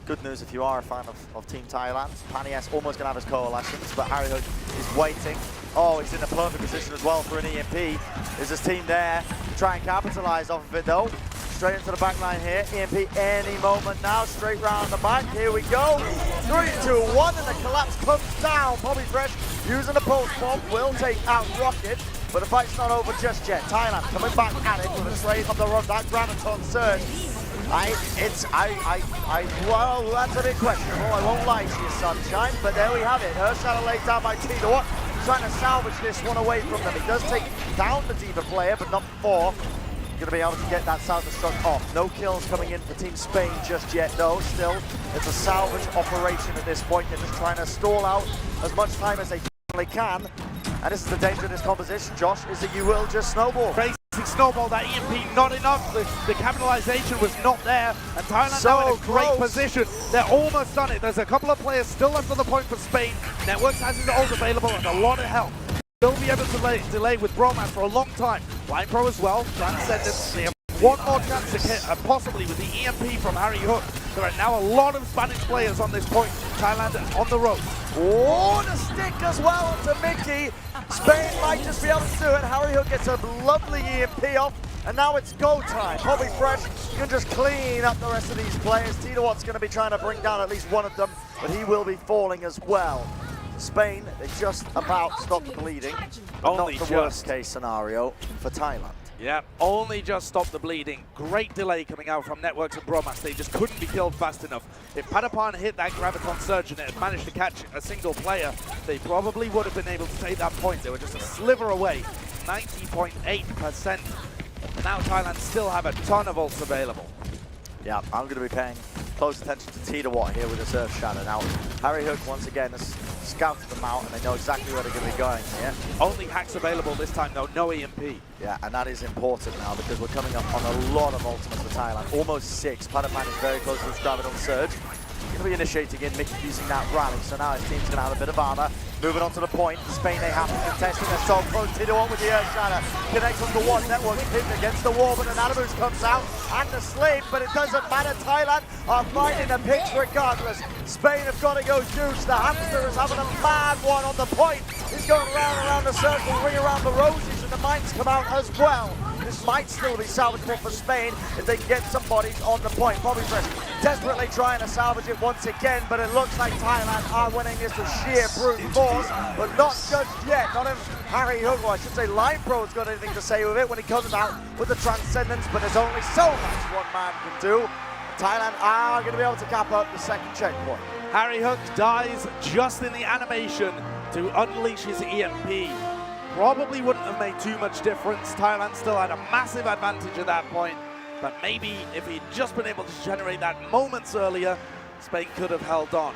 Good news if you are a fan of Team Thailand. Panias almost going to have his coalescence, but Harry Hook is waiting. Oh, he's in a perfect position as well for an EMP. Is his team there to try and capitalize off of it though? Straight into the back line here. EMP any moment now. Straight round the back. Here we go. 3, 2, 1, and the collapse comes down. Bobby Fresh using the pulse bomb will take out Rocket, but the fight's not over just yet. Thailand coming back at it with a trade on the run. That Granaton surge. Well, that's a bit questionable. I won't lie to you, Sunshine, but there we have it. Her shadow laid down by Tito. trying to salvage this one away from them. He does take down the Diva player, but not before going to be able to get that self-destruct off. No kills coming in for Team Spain just yet, though. Still, it's a salvage operation at this point. They're just trying to stall out as much time as they can. And this is the danger of this composition, Josh, is that you will just snowball. Crazy snowball, that EMP not enough. The capitalization was not there. And Thailand now in a great position. They're almost done it. There's a couple of players still left on the point for Spain. Networks has his ult available and a lot of help. They'll be able to delay with Broman for a long time. Line Pro as well, Transcendence. They have one more chance to hit, possibly with the EMP from Harry Hook. There are now a lot of Spanish players on this point. Thailand on the road. Oh, the stick as well to Mickey. Spain might just be able to do it. Harry Hook gets a lovely EMP off, and now it's go time. Poppy Fresh can just clean up the rest of these players. Tito-Watt's going to be trying to bring down at least one of them, but he will be falling as well. Spain, they just about stopped the bleeding, but not the worst case scenario for Thailand. Yeah, only just stopped the bleeding. Great delay coming out from Networks and Bromas. They just couldn't be killed fast enough. If Padapan hit that Graviton Surge and it had managed to catch a single player, they probably would have been able to take that point. They were just a sliver away, 90.8%. Now Thailand still have a ton of ults available. Yeah, I'm going to be paying close attention to Tito-Watt here with the Surf Shadow. Now, Harry Hook, once again, has scouted them out, and they know exactly where they're going to be going here. Only hacks available this time, though, no EMP. Yeah, and that is important now, because we're coming up on a lot of ultimates for Thailand. Almost 6. Padapan is very close to his Graviton Surge. Going to be initiating in, Mickey using that rally, so now his team's going to have a bit of armor. Moving on to the point, Spain, they have to contest it. They're so close. Tito-Watt with the Earth Shatter connects onto one. Network hitting against the wall, but an Animus comes out and the slave, but it doesn't matter. Thailand are fighting the pitch regardless. Spain have got to go huge. The hamster is having a mad one on the point. He's going round and round the circle, ring around the roses, and the mines come out as well. This might still be salvageable for Spain if they can get some bodies on the point. Bobby Fresh desperately trying to salvage it once again, but it looks like Thailand are winning this with sheer brute force, but not just yet. Not if Harry Hook, or I should say Line Pro, has got anything to say with it when he comes out with the Transcendence, but there's only so much one man can do. Thailand are going to be able to cap up the second checkpoint. Harry Hook dies just in the animation to unleash his EMP. Probably wouldn't have made too much difference. Thailand still had a massive advantage at that point, but maybe if he'd just been able to generate that moments earlier, Spain could have held on.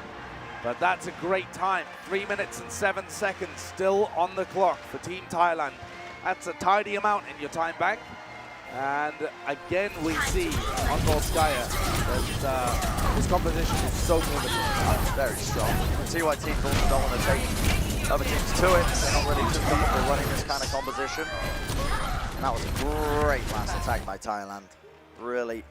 But that's a great time. 3 minutes and 7 seconds still on the clock for Team Thailand. That's a tidy amount in your time bank. And again, we see on Volskaya that this composition is so good. That's very strong. You can see why teams also don't want to take other teams to it. They're not really too comfortable running this kind of composition. And that was a great last attack by Thailand. Really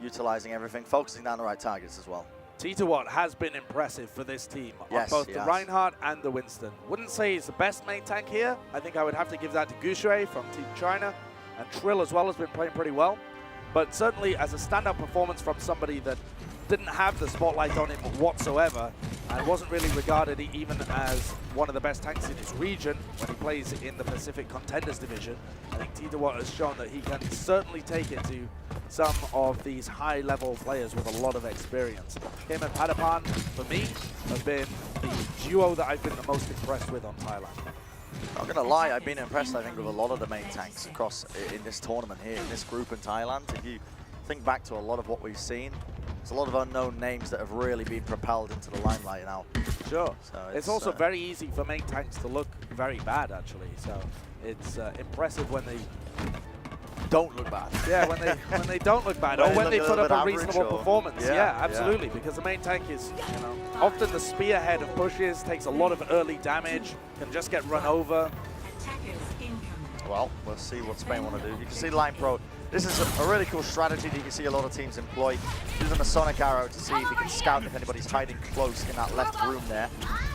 utilizing everything, focusing down the right targets as well. Tito-Watt has been impressive for this team on both the Reinhardt and the Winston. Wouldn't say he's the best main tank here. I think I would have to give that to Gushui from Team China. And Trill as well has been playing pretty well. But certainly as a standout performance from somebody that didn't have the spotlight on him whatsoever and wasn't really regarded even as one of the best tanks in his region when he plays in the Pacific Contenders Division, I think Tito-Watt has shown that he can certainly take it to some of these high-level players with a lot of experience. Him and Padapan, for me, have been the duo that I've been the most impressed with on Thailand. Not going to lie, I've been impressed, I think, with a lot of the main tanks across in this tournament here, in this group in Thailand. If you think back to a lot of what we've seen, there's a lot of unknown names that have really been propelled into the limelight now. Sure. So it's also very easy for main tanks to look very bad, actually. So it's impressive when they don't look bad. Yeah, when they don't look bad, or when they put up a reasonable performance. Yeah, absolutely. Because the main tank is, you know, often the spearhead of pushes, takes a lot of early damage, can just get run over. Well, we'll see what Spain want to do. You can see Line Pro. This is a really cool strategy that you can see a lot of teams employ. Using the Sonic Arrow to see if he can scout if anybody's hiding close in that left room there.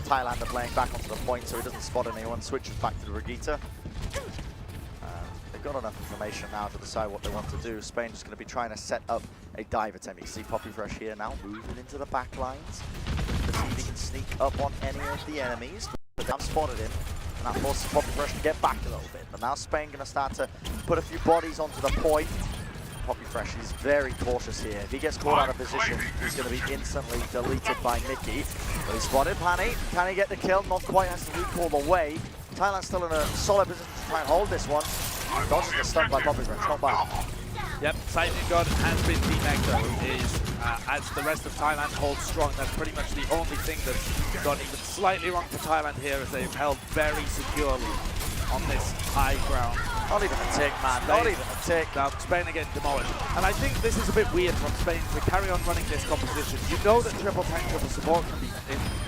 Thailand are playing back onto the point so he doesn't spot anyone. Switches back to the Regita. They've got enough information now to decide what they want to do. Spain is going to be trying to set up a dive attempt. You can see Poppy Fresh here now moving into the back lines. To see if he can sneak up on any of the enemies. But they've spotted him. And that forces Poppy Fresh to get back a little bit. But now Spain going to start to put a few bodies onto the point. Poppy Fresh is very cautious here. If he gets caught out of position, he's going to be instantly deleted by Mickey. But he spotted Pani. Can he get the kill? Not quite, has to recall away. Thailand's still in a solid position to try and hold this one. Dodges the stun by Poppy Fresh, not bad. Yep, Sighting God has been DMA'd though, is as the rest of Thailand holds strong. That's pretty much the only thing that's gone even slightly wrong for Thailand here, as they've held very securely on this high ground. Not even a tick, man, not even a tick. Now, Spain again demolished. And I think this is a bit weird from Spain to carry on running this composition. You know that triple tank, triple support can be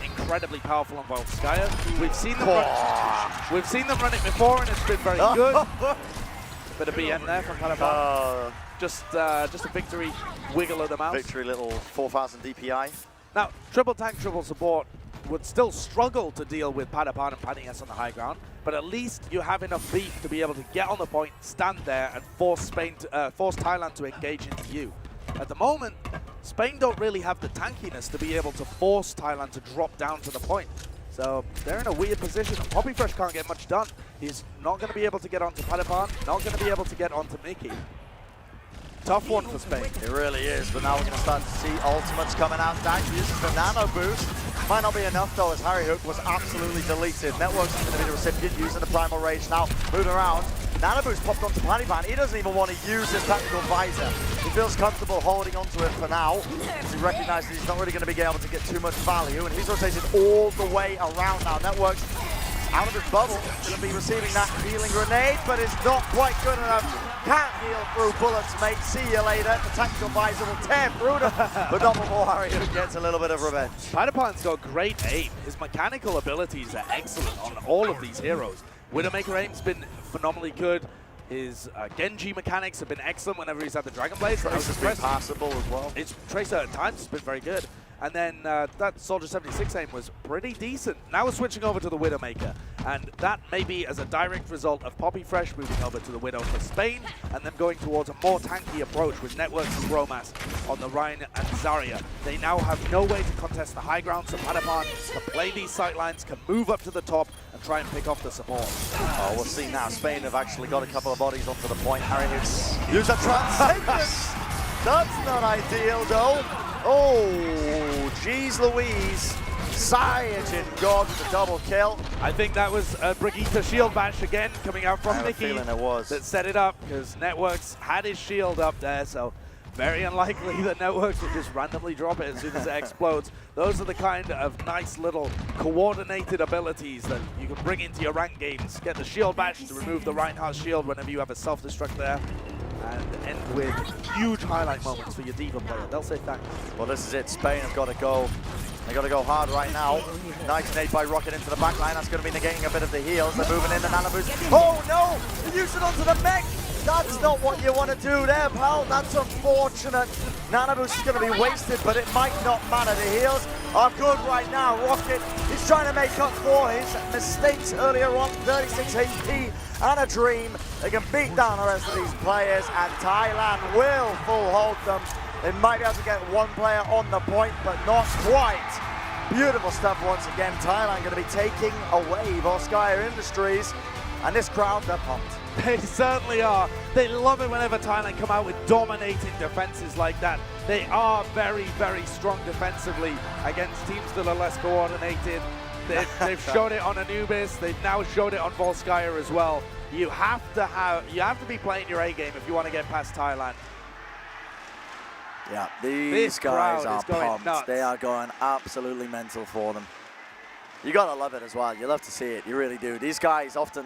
incredibly powerful on Volskaya. We've seen them run it before, and it's been very good. Bit of BM there from Palapan. Just a victory wiggle of the mouse. Victory little 4,000 DPI. Now, triple tank, triple support would still struggle to deal with Padapan and Panias on the high ground, but at least you have enough beef to be able to get on the point, stand there, and force Thailand to engage into you. At the moment, Spain don't really have the tankiness to be able to force Thailand to drop down to the point. So they're in a weird position. Poppy Fresh can't get much done. He's not going to be able to get onto Padapan, not going to be able to get onto Mickey. Tough one for Spain. It really is, but now we're going to start to see ultimates coming out. Dash uses the nano boost. Might not be enough though, as Harry Hook was absolutely deleted. Networks is going to be the recipient using the primal rage now. Moving around. Nano boost popped onto Panipan. He doesn't even want to use his tactical visor. He feels comfortable holding onto it for now, because he recognizes he's not really going to be able to get too much value, and he's rotated all the way around now. Networks out of his bubble, going to be receiving that healing grenade, but it's not quite good enough. Can't heal through bullets, mate. See you later. The tactical visor will tear through them, but not before Harry Hook gets a little bit of revenge. Padapan's got great aim. His mechanical abilities are excellent on all of these heroes. Widowmaker aim's been phenomenally good. His Genji mechanics have been excellent whenever he's had the Dragon Blades. Tracer's been passable as well. His Tracer at times has been very good. And then that Soldier 76 aim was pretty decent. Now we're switching over to the Widowmaker. And that may be as a direct result of Poppy Fresh moving over to the Widow for Spain, and then going towards a more tanky approach with Networks and Romas on the Rhine and Zarya. They now have no way to contest the high ground, so Padapan can play these sightlines, can move up to the top, and try and pick off the support. Oh, we'll see now. Spain have actually got a couple of bodies onto the point. Harry Hicks use a transcendence. That's not ideal, though. Oh, geez Louise. Saiyajin God with a double kill. I think that was a Brigitte shield bash again coming out from Mickey. I have a feeling it was. That set it up, because Networks had his shield up there, so very unlikely that Networks would just randomly drop it as soon as it explodes. Those are the kind of nice little coordinated abilities that you can bring into your rank games. Get the shield bash to remove the Reinhardt shield whenever you have a self-destruct there, and end with huge highlight moments for your D.Va player. They'll say thanks. Well, this is it. Spain have got to go. They got to go hard right now. Nice nade by Rocket into the back line. That's going to be negating a bit of the heals. They're moving in the nano boost. Oh no! They use it onto the mech. That's not what you want to do there, pal. That's unfortunate. Nano boost is going to be wasted, but it might not matter. The heals are good right now. Rocket is trying to make up for his mistakes earlier on. 36 HP and a dream. They can beat down the rest of these players, and Thailand will full hold them. They might be able to get one player on the point, but not quite. Beautiful stuff once again. Thailand going to be taking away Volskaya Industries, and this crowd, they're pumped. They certainly are. They love it whenever Thailand come out with dominating defenses like that. They are very, very strong defensively against teams that are less coordinated. They've showed it on Anubis. They've now showed it on Volskaya as well. You have to be playing your A game if you want to get past Thailand. Yeah, these guys are pumped. Nuts. They are going absolutely mental for them. You gotta love it as well. You love to see it. You really do. These guys often,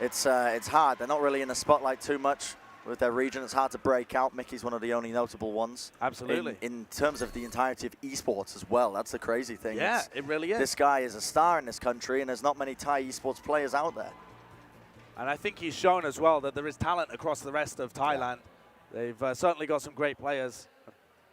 it's hard. They're not really in the spotlight too much with their region. It's hard to break out. Mickey's one of the only notable ones. Absolutely. In terms of the entirety of esports as well. That's the crazy thing. Yeah, it really is. This guy is a star in this country, and there's not many Thai esports players out there. And I think he's shown as well that there is talent across the rest of Thailand. Yeah. They've certainly got some great players.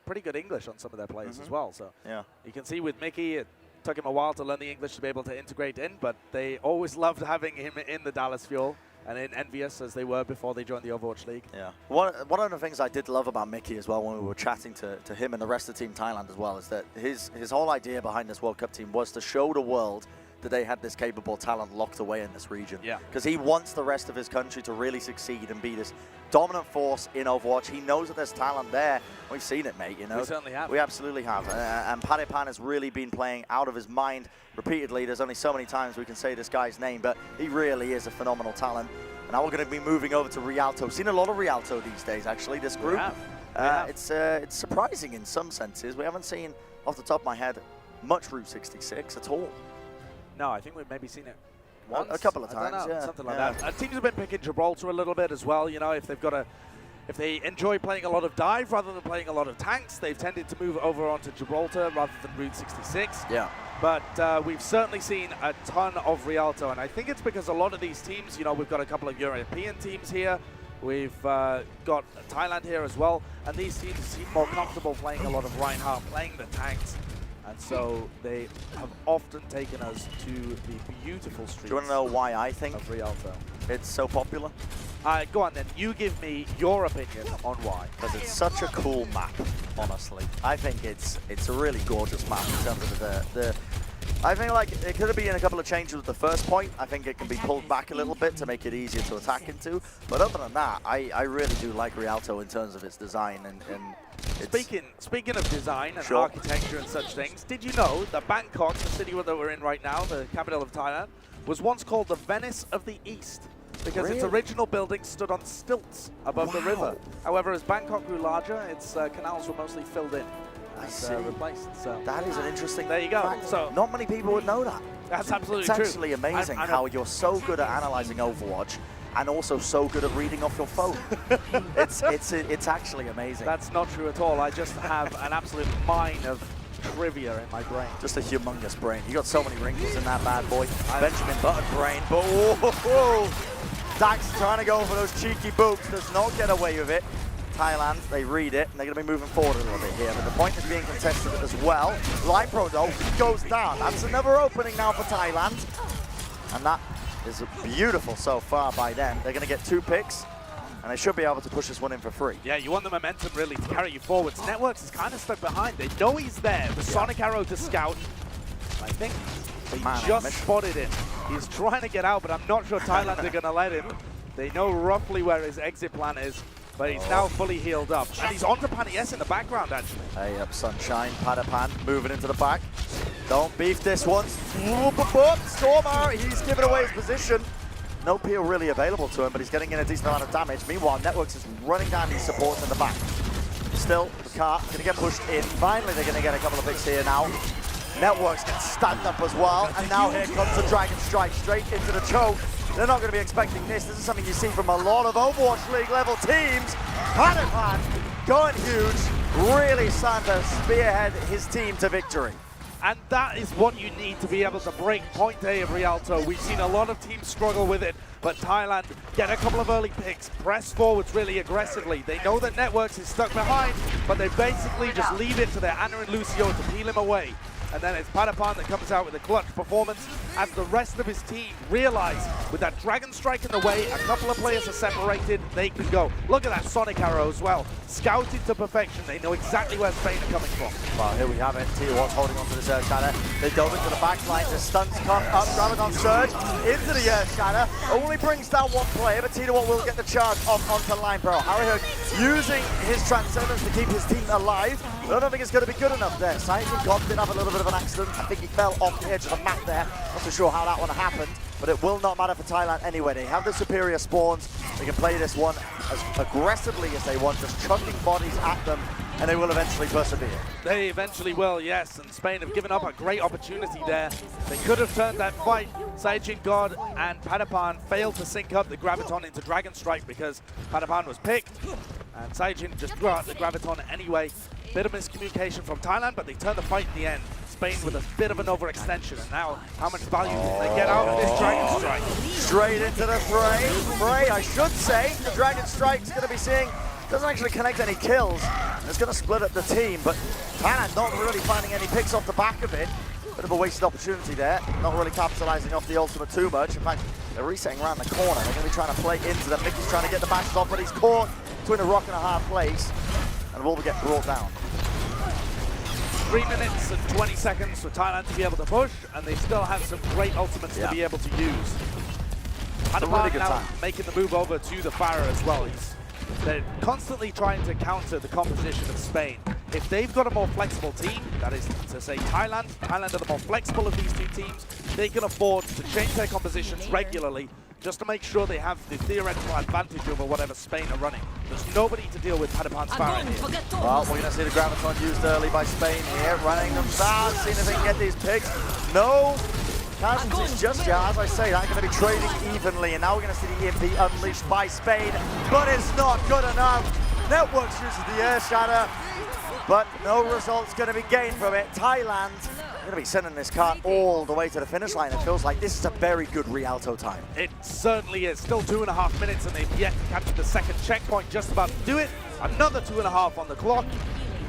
Pretty good English on some of their players as well. So yeah, you can see with Mickey, it took him a while to learn the English to be able to integrate in, but they always loved having him in the Dallas Fuel and in Envious as they were before they joined the Overwatch League. Yeah. One of the things I did love about Mickey as well when we were chatting to him and the rest of Team Thailand as well is that his whole idea behind this World Cup team was to show the world that they had this capable talent locked away in this region. Yeah. Because he wants the rest of his country to really succeed and be this dominant force in Overwatch. He knows that there's talent there. We've seen it, mate, you know. We certainly have. We absolutely have. And Padapan has really been playing out of his mind repeatedly. There's only so many times we can say this guy's name, but he really is a phenomenal talent. And now we're going to be moving over to Rialto. Seen a lot of Rialto these days, actually, this group. It's surprising in some senses. We haven't seen, off the top of my head, much Route 66 at all. No, I think we've maybe seen it once, a couple of times, yeah. Something like that. Teams have been picking Gibraltar a little bit as well. You know, if they enjoy playing a lot of dive rather than playing a lot of tanks, they've tended to move over onto Gibraltar rather than Route 66. Yeah. But we've certainly seen a ton of Rialto, and I think it's because a lot of these teams, you know, we've got a couple of European teams here. We've got Thailand here as well, and these teams seem more comfortable playing a lot of Reinhardt, playing the tanks. And so they have often taken us to the beautiful streets. Do you want to know why I think of Rialto it's so popular? Go on then, you give me your opinion on why. Because it's such a cool map, honestly. I think it's a really gorgeous map in terms of the I think like it could have been a couple of changes with the first point. I think it can be pulled back a little bit to make it easier to attack into. But other than that, I really do like Rialto in terms of its design and Speaking of design and architecture and such things, did you know that Bangkok, the city that we're in right now, the capital of Thailand, was once called the Venice of the East because its original building stood on stilts above the river. However, as Bangkok grew larger, its canals were mostly filled in and replaced. So that is an interesting there you go. fact. So not many people would know that. That's absolutely true. It's actually amazing how you're so good at analyzing Overwatch and also so good at reading off your phone. it's actually amazing. That's not true at all. I just have an absolute mine of trivia in my brain. Just a humongous brain. You got so many wrinkles in that bad boy. Benjamin Button brain, but whoa! Dax trying to go for those cheeky boots, does not get away with it. Thailand, they read it, and they're going to be moving forward a little bit here. But the point is being contested as well. Light Pro, though, goes down. That's another opening now for Thailand. And that is beautiful so far by them. They're going to get 2 picks, and they should be able to push this one in for free. Yeah, you want the momentum really to carry you forwards. Networks is kind of stuck behind. They know he's there. The Sonic Arrow to scout. I think he just spotted him. He's trying to get out, but I'm not sure Thailand are going to let him. They know roughly where his exit plan is, but he's now fully healed up. And he's onto Pani S in the background, actually. Hey up, Sunshine, Padapan moving into the back. Don't beef this one. Stormer, he's giving away his position. No peel really available to him, but he's getting in a decent amount of damage. Meanwhile, Networks is running down these supports in the back. Still, the car going to get pushed in. Finally, they're going to get a couple of picks here now. Networks can stand up as well, and now here comes the Dragon Strike straight into the choke. They're not going to be expecting this. This is something you see from a lot of Overwatch League level teams. Padapan going huge, really starting to spearhead his team to victory. And that is what you need to be able to break point A of Rialto. We've seen a lot of teams struggle with it, but Thailand get a couple of early picks, press forwards really aggressively. They know that Networks is stuck behind, but they basically just leave it to their Ana and Lucio to peel him away. And then it's Padapan that comes out with a clutch performance as the rest of his team realize with that Dragon Strike in the way, a couple of players are separated, they can go. Look at that Sonic Arrow as well. Scouted to perfection. They know exactly where Spain are coming from. Well, here we have it. T1's holding onto the Surge Shatter. They dove into the backline. The stunts come up. Graviton Surge into the Shatter. Only brings down 1 player, but T1 will get the charge off onto Line Pro. Harry using his Transcendence to keep his team alive, but I don't think it's going to be good enough there. Sighting God did have a little bit of an accident. I think he fell off the edge of the map there. Not too sure how that one happened, but it will not matter for Thailand anyway. They have the superior spawns. They can play this one as aggressively as they want, just chucking bodies at them, and they will eventually persevere. They eventually will, yes, and Spain have given up a great opportunity there. They could have turned that fight. Saijin God and Padapan failed to sync up the Graviton into Dragon Strike because Padapan was picked, and Saijin just threw out the Graviton anyway. Bit of miscommunication from Thailand, but they turned the fight in the end. Spain with a bit of an overextension, and now how much value can they get out of this Dragon Strike? Straight into the fray, I should say. The Dragon Strike's going to be seeing, doesn't actually connect any kills. It's going to split up the team, but Thailand not really finding any picks off the back of it. Bit of a wasted opportunity there, not really capitalizing off the ultimate too much. In fact, they're resetting around the corner. They're going to be trying to play into them. Mickey's trying to get the bashes off, but he's caught between a rock and a hard place, and will get brought down. 3 minutes and 20 seconds for Thailand to be able to push, and they still have some great ultimates to be able to use. Really good now time. making the move over to the Farah as well. They're constantly trying to counter the composition of Spain. If they've got a more flexible team, that is to say Thailand are the more flexible of these two teams, they can afford to change their compositions regularly just to make sure they have the theoretical advantage over whatever Spain are running. There's nobody to deal with Padapan's Farah here. Well, we're going to see the Graviton used early by Spain here, running them fast, seeing if they can get these picks. No casualties just yet. As I say, they're going to be trading evenly, and now we're going to see the EMP unleashed by Spain, but it's not good enough. Networks uses the Air Shatter, but no results going to be gained from it. Thailand going to be sending this car all the way to the finish line. It feels like this is a very good Rialto time. It certainly is. Still 2.5 minutes, and they've yet to capture the second checkpoint. Just about to do it. Another 2.5 on the clock.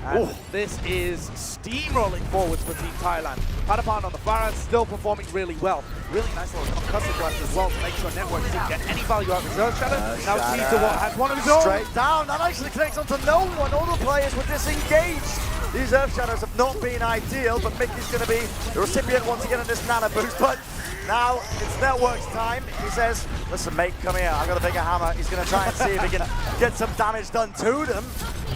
And this is steamrolling forwards for Team Thailand. Padapan on the Farah still performing really well. Really nice little concussive blast as well to make sure Network didn't get any value out of his Earth Shadow. Now Tito has one of his own. Straight down. That actually connects onto no one. All the players were disengaged. These Earth Shadows have not been ideal, but Mickey's going to be the recipient once again of this Nana boost. But now it's Network's time. He says, listen, mate, come here. I've got a bigger hammer. He's going to try and see if he can get some damage done to them.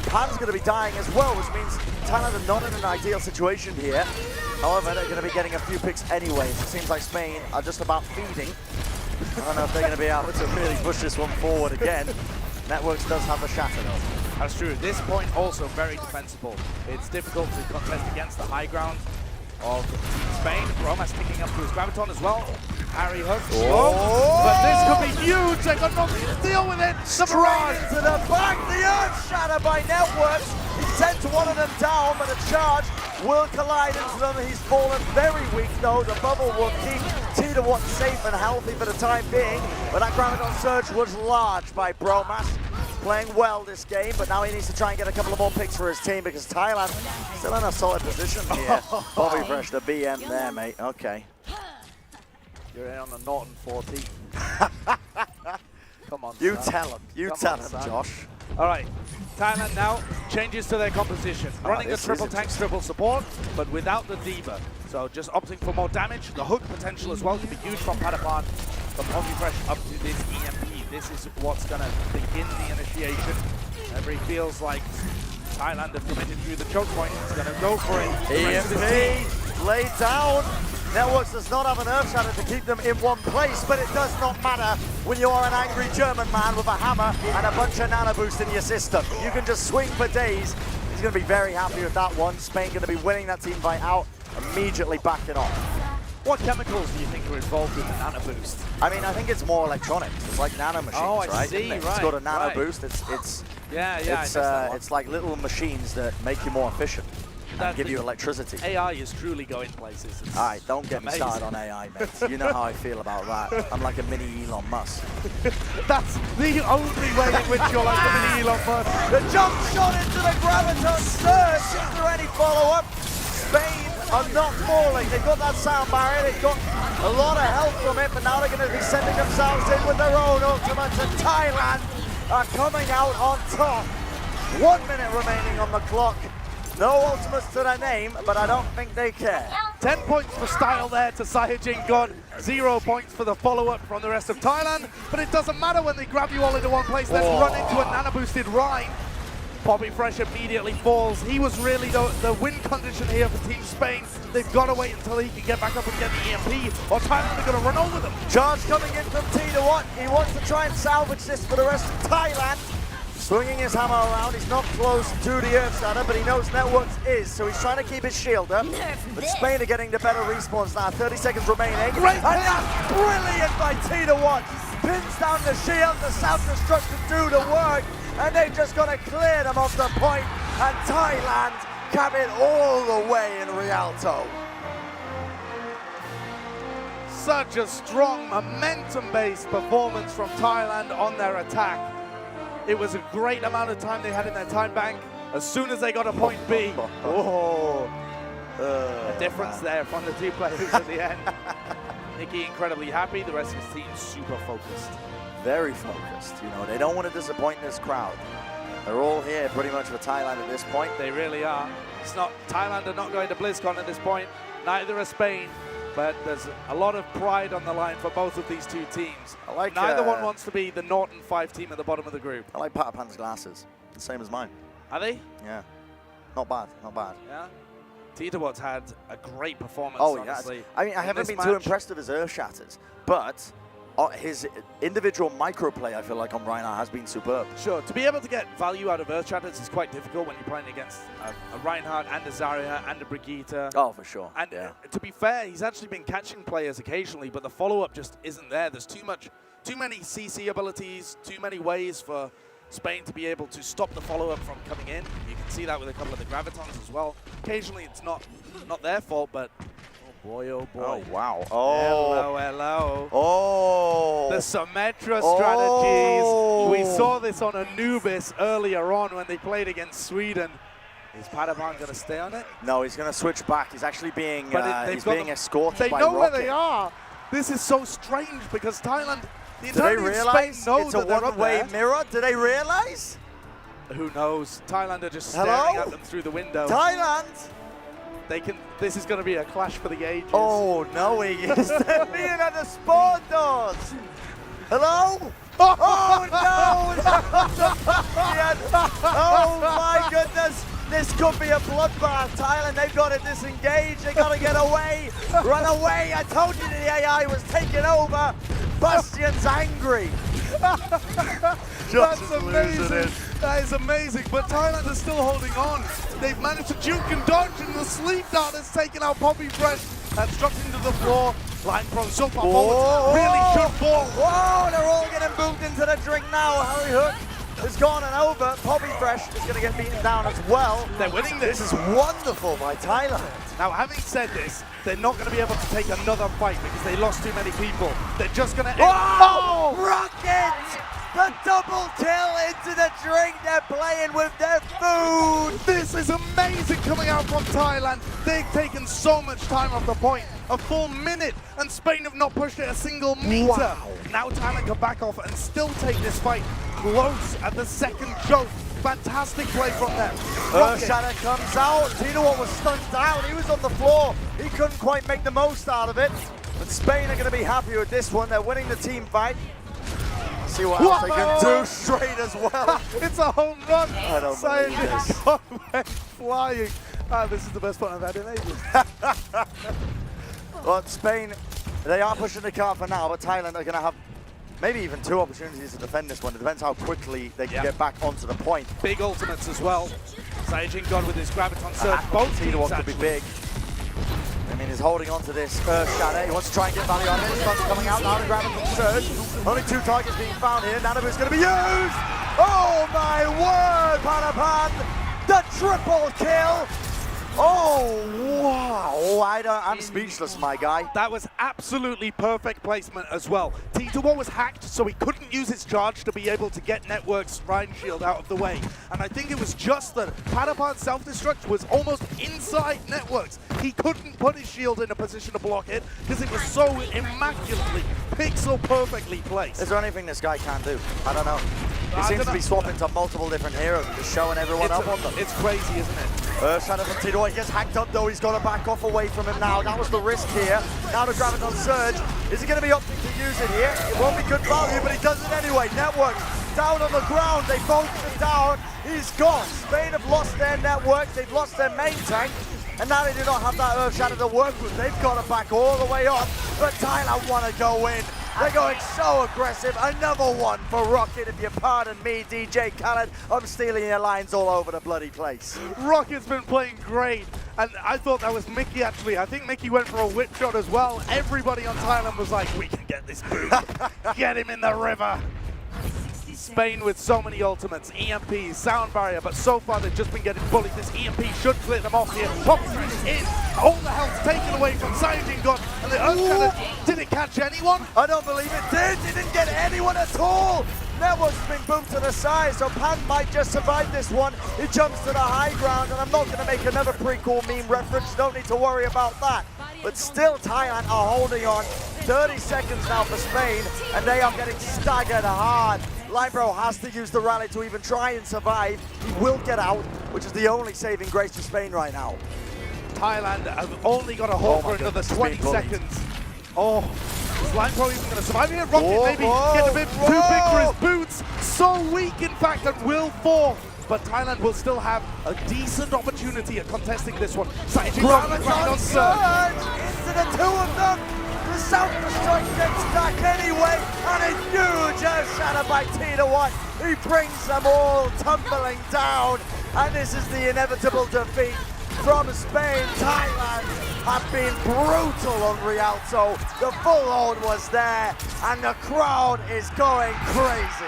Pan's going to be dying as well, which means Thailand are not in an ideal situation here. However, they're going to be getting a few picks anyway. It seems like Spain are just about feeding. I don't know if they're going to be able to really push this one forward again. Networks does have a shatter though. That's true. This point also very defensible. It's difficult to contest against the high ground of Spain. Romas picking up to his Graviton as well. Harry hooks. But this could be huge. They've got nothing to deal with it. Straight into the back. The Earth Shatter by Networks. He sent one of them down, but a charge will collide into them. He's fallen very weak though. The bubble will keep T1 safe and healthy for the time being. But that Graviton surge was large by Bromas. Playing well this game, but now he needs to try and get a couple of more picks for his team because Thailand still in a solid position here. Bobby Fresh, the BM there, mate. Okay. You're in on the Norton 14. Come on, You son. tell him. You tell him, Josh. All right. Thailand now changes to their composition. Running a triple tank, triple support, but without the Diva. So just opting for more damage. The hook potential as well could be huge from Padapan. From Bobby Fresh up to this EMP. This is what's going to begin the initiation. Whenever he feels like Thailand have committed through the choke point, he's going to go for it. EMP laid down. Networks does not have an Earth Shatter to keep them in one place, but it does not matter when you are an angry German man with a hammer and a bunch of Nana boost in your system. You can just swing for days. He's going to be very happy with that one. Spain going to be winning that team fight out, immediately backing off. What chemicals do you think are involved with the Nana boost? I mean, I think it's more electronics. It's like nano machines, right? See, It's got a nano boost. It's like little machines that make you more efficient and give you electricity. AI is truly going places. All right, don't get me started on AI, mate. You know how I feel about that. I'm like a mini Elon Musk. That's the only way in which you're like a mini Elon Musk. The jump shot into the Graviton surge. Is there any follow-up? Spain are not falling. They've got that sound barrier. They've got a lot of help from it, but now they're going to be sending themselves in with their own ultimates, and Thailand are coming out on top. 1 minute remaining on the clock. No ultimates to their name, but I don't think they care. 10 points for style there to Saiyajin God. 0 points for the follow-up from the rest of Thailand, but it doesn't matter when they grab you all into one place. Let's run into a nano-boosted Rhine. Bobby Fresh immediately falls. He was really the win condition here for Team Spain. They've got to wait until he can get back up and get the EMP, or Thailand are going to run over them. Charge coming in from T1. He wants to try and salvage this for the rest of Thailand. Swinging his hammer around. He's not close to the Earth Shatter, but he knows Networks is, so he's trying to keep his shield up. But Spain are getting the better respawns now. 30 seconds remaining. Great and that's brilliant by T1. Pins down the shield, the self-destruction do the work, and they've just got to clear them off the point, and Thailand cap it all the way in Rialto. Such a strong momentum-based performance from Thailand on their attack. It was a great amount of time they had in their time bank. As soon as they got a point B, a difference there from the two players at the end. Nicky incredibly happy, the rest of his team super focused. Very focused, you know, they don't want to disappoint this crowd. They're all here pretty much for Thailand at this point. They really are. It's not, Thailand are not going to BlizzCon at this point. Neither are Spain. But there's a lot of pride on the line for both of these two teams. I like, Neither one wants to be the Norton 5 team at the bottom of the group. I like Patapan's glasses. The same as mine. Are they? Yeah. Not bad, not bad. Yeah. Titawat's had a great performance, honestly. Yeah. I mean, I haven't been too impressed with his Earth Shatters, but his individual microplay, I feel like, on Reinhardt has been superb. Sure, to be able to get value out of Earth Shatters is quite difficult when you're playing against a Reinhardt and a Zarya and a Brigitte. Oh, for sure. And yeah. To be fair, he's actually been catching players occasionally, but the follow-up just isn't there. There's too many CC abilities, too many ways for Spain to be able to stop the follow-up from coming in. You can see that with a couple of the Gravitons as well. Occasionally, it's not their fault, but oh boy, oh boy. Oh, wow. Oh. Hello, hello. Oh. The Symmetra strategies. We saw this on Anubis earlier on when they played against Sweden. Is Padawan going to stay on it? No, he's going to switch back. He's actually being, escorted they by know Rocket. where they are. This is so strange because Thailand, the Do they realize Spain know it's a one-way mirror? Do they realize? Who knows? Thailand are just staring at them through the window. Thailand! This is going to be a clash for the ages. Oh, no, he is. They're being at the spawn doors. Hello? Oh, no! Oh, my goodness. This could be a bloodbath. Thailand, they've got to disengage. They've got to get away. Run away. I told you the AI was taking over. Bastion's angry. That's amazing. That is amazing. But Thailand is still holding on. They've managed to juke and dodge, and the sleep dart has taken out Poppy Fresh. That's dropped into the floor. Line pro so far forward. Really should fall. Whoa, they're all getting moved into the drink now. Harry Hook has gone and over. Poppy Fresh is going to get beaten down as well. They're winning this. This is wonderful by Thailand. Now, having said this, they're not going to be able to take another fight because they lost too many people. They're just going to end. Oh! Rocket! The double kill into the drink. They're playing with their food. This is amazing coming out from Thailand. They've taken so much time off the point. A full minute, and Spain have not pushed it a single meter. Wow. Now Thailand can back off and still take this fight close at the second choke. Fantastic play from them. Shadow comes out. Titawat was stunned down. He was on the floor. He couldn't quite make the most out of it. But Spain are going to be happy with this one. They're winning the team fight. See what else they can do straight as well. It's a home run. I don't believe this. Went flying. This is the best fun I've had in ages. But Spain, they are pushing the car for now, but Thailand are going to have maybe even two opportunities to defend this one. It depends how quickly they can get back onto the point. Big ultimates as well. Saiyajin God with his Graviton surge. Both teams could be big. I mean, he's holding on to this Earth Shadow. He wants to try and get value on it. Sun's coming out now to Graviton surge. Only two targets being found here. Nanabu's going to be used. Oh my word, Panapan. The triple kill. Oh, wow. I'm speechless, my guy. That was absolutely perfect placement as well. Titawat was hacked, so he couldn't use his charge to be able to get Network's Rhine Shield out of the way. And I think it was just that Padapan's self-destruct was almost inside Network's. He couldn't put his shield in a position to block it because it was so immaculately, pixel perfectly placed. Is there anything this guy can do? I don't know. He seems to be swapping to multiple different heroes and just showing everyone up on them. It's crazy, isn't it? Shadow from Titawat, he gets hacked up though, he's got to back off away from him now. That was the risk here. Now to Graviton surge. Is he going to be opting to use it here? It won't be good value, but he does it anyway. Network down on the ground, they both are down. He's gone. Spain have lost their network, they've lost their main tank, and now they do not have that Earth Shadow to work with. They've got to back all the way up, but Thailand want to go in. They're going so aggressive. Another one for Rocket, if you pardon me, DJ Khaled. I'm stealing your lines all over the bloody place. Rocket's been playing great, and I thought that was Mickey actually. I think Mickey went for a whip shot as well. Everybody on Thailand was like, we can get this boot. Get him in the river. Spain with so many ultimates, EMPs, sound barrier, but so far they've just been getting bullied. This EMP should clear them off here. Poppy Fresh in. All the health taken away from Saiyajin God, and the Earth Shadow, did it catch anyone? I don't believe it did. It didn't get anyone at all. Network's been boomed to the side, so Pan might just survive this one. He jumps to the high ground, and I'm not going to make another pre-cool meme reference. Don't need to worry about that. But still, Thailand are holding on. 30 seconds now for Spain, and they are getting staggered hard. Linebro has to use the rally to even try and survive. He will get out, which is the only saving grace for Spain right now. Thailand have only got to hold for another 20 seconds. Oh, is Linebro even going to survive here? Rocket maybe get a bit too big for his boots. So weak, in fact, and will fall. But Thailand will still have a decent opportunity at contesting this one. Saiji right on surge. Into the two of them. The self-destruct gets back anyway, and a huge earth shatter by T1. He brings them all tumbling down, and this is the inevitable defeat from Spain. Thailand have been brutal on Rialto. The full load was there, and the crowd is going crazy.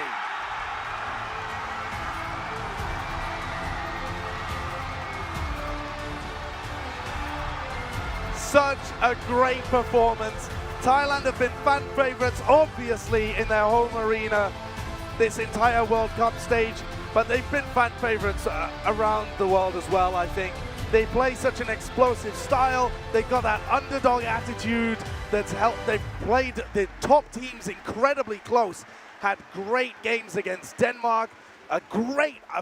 Such a great performance. Thailand have been fan favorites, obviously, in their home arena this entire World Cup stage, but they've been fan favorites around the world as well, I think. They play such an explosive style. They've got that underdog attitude that's helped. They've played the top teams incredibly close, had great games against Denmark, a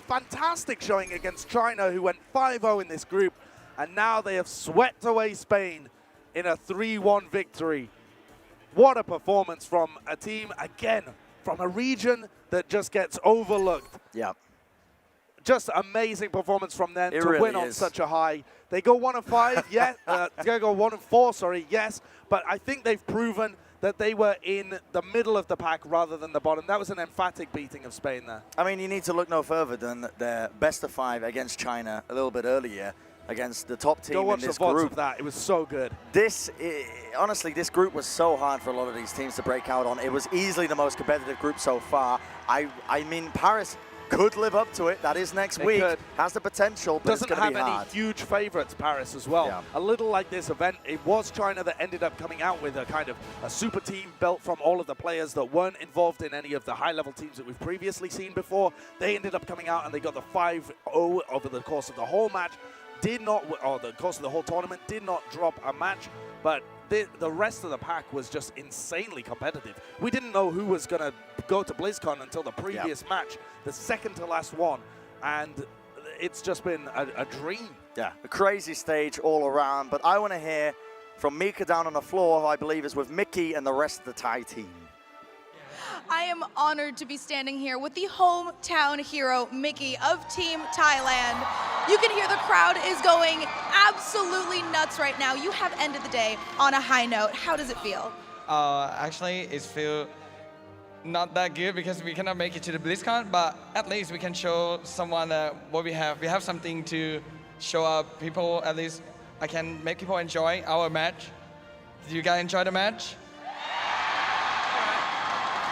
fantastic showing against China, who went 5-0 in this group. And now they have swept away Spain in a 3-1 victory. What a performance from a team, again, from a region that just gets overlooked. Yeah. Just amazing performance from them to really win on such a high. They go 1-5, yes. They go 1-4, sorry, yes. But I think they've proven that they were in the middle of the pack rather than the bottom. That was an emphatic beating of Spain there. I mean, you need to look no further than their best of 5 against China a little bit earlier, against the top team in this group. Of that. It was so good. Honestly, this group was so hard for a lot of these teams to break out on. It was easily the most competitive group so far. I mean, Paris could live up to it. That is next week. Has the potential, but it's going to be hard. Doesn't have any huge favorites, Paris, as well. Yeah. A little like this event, it was China that ended up coming out with a kind of a super team built from all of the players that weren't involved in any of the high-level teams that we've previously seen before. They ended up coming out and they got the 5-0 over the course of the whole match. The course of the whole tournament, did not drop a match, but the rest of the pack was just insanely competitive. We didn't know who was going to go to BlizzCon until the previous match, the second to last one, and it's just been a dream. Yeah, a crazy stage all around, but I want to hear from Mika down on the floor, who I believe is with Mickey and the rest of the Thai team. I am honored to be standing here with the hometown hero, Mickey, of Team Thailand. You can hear the crowd is going absolutely nuts right now. You have ended the day on a high note. How does it feel? Actually, it feels not that good because we cannot make it to the BlizzCon, but at least we can show someone what we have. We have something to show up people. At least I can make people enjoy our match. Did you guys enjoy the match?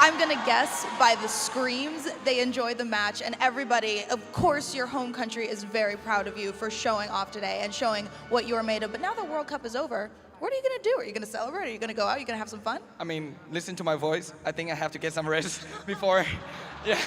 I'm gonna guess by the screams they enjoyed the match, and everybody, of course your home country is very proud of you for showing off today and showing what you are made of. But now the World Cup is over, what are you gonna do? Are you gonna celebrate? Are you gonna go out? Are you gonna have some fun? I mean, listen to my voice. I think I have to get some rest before, yeah.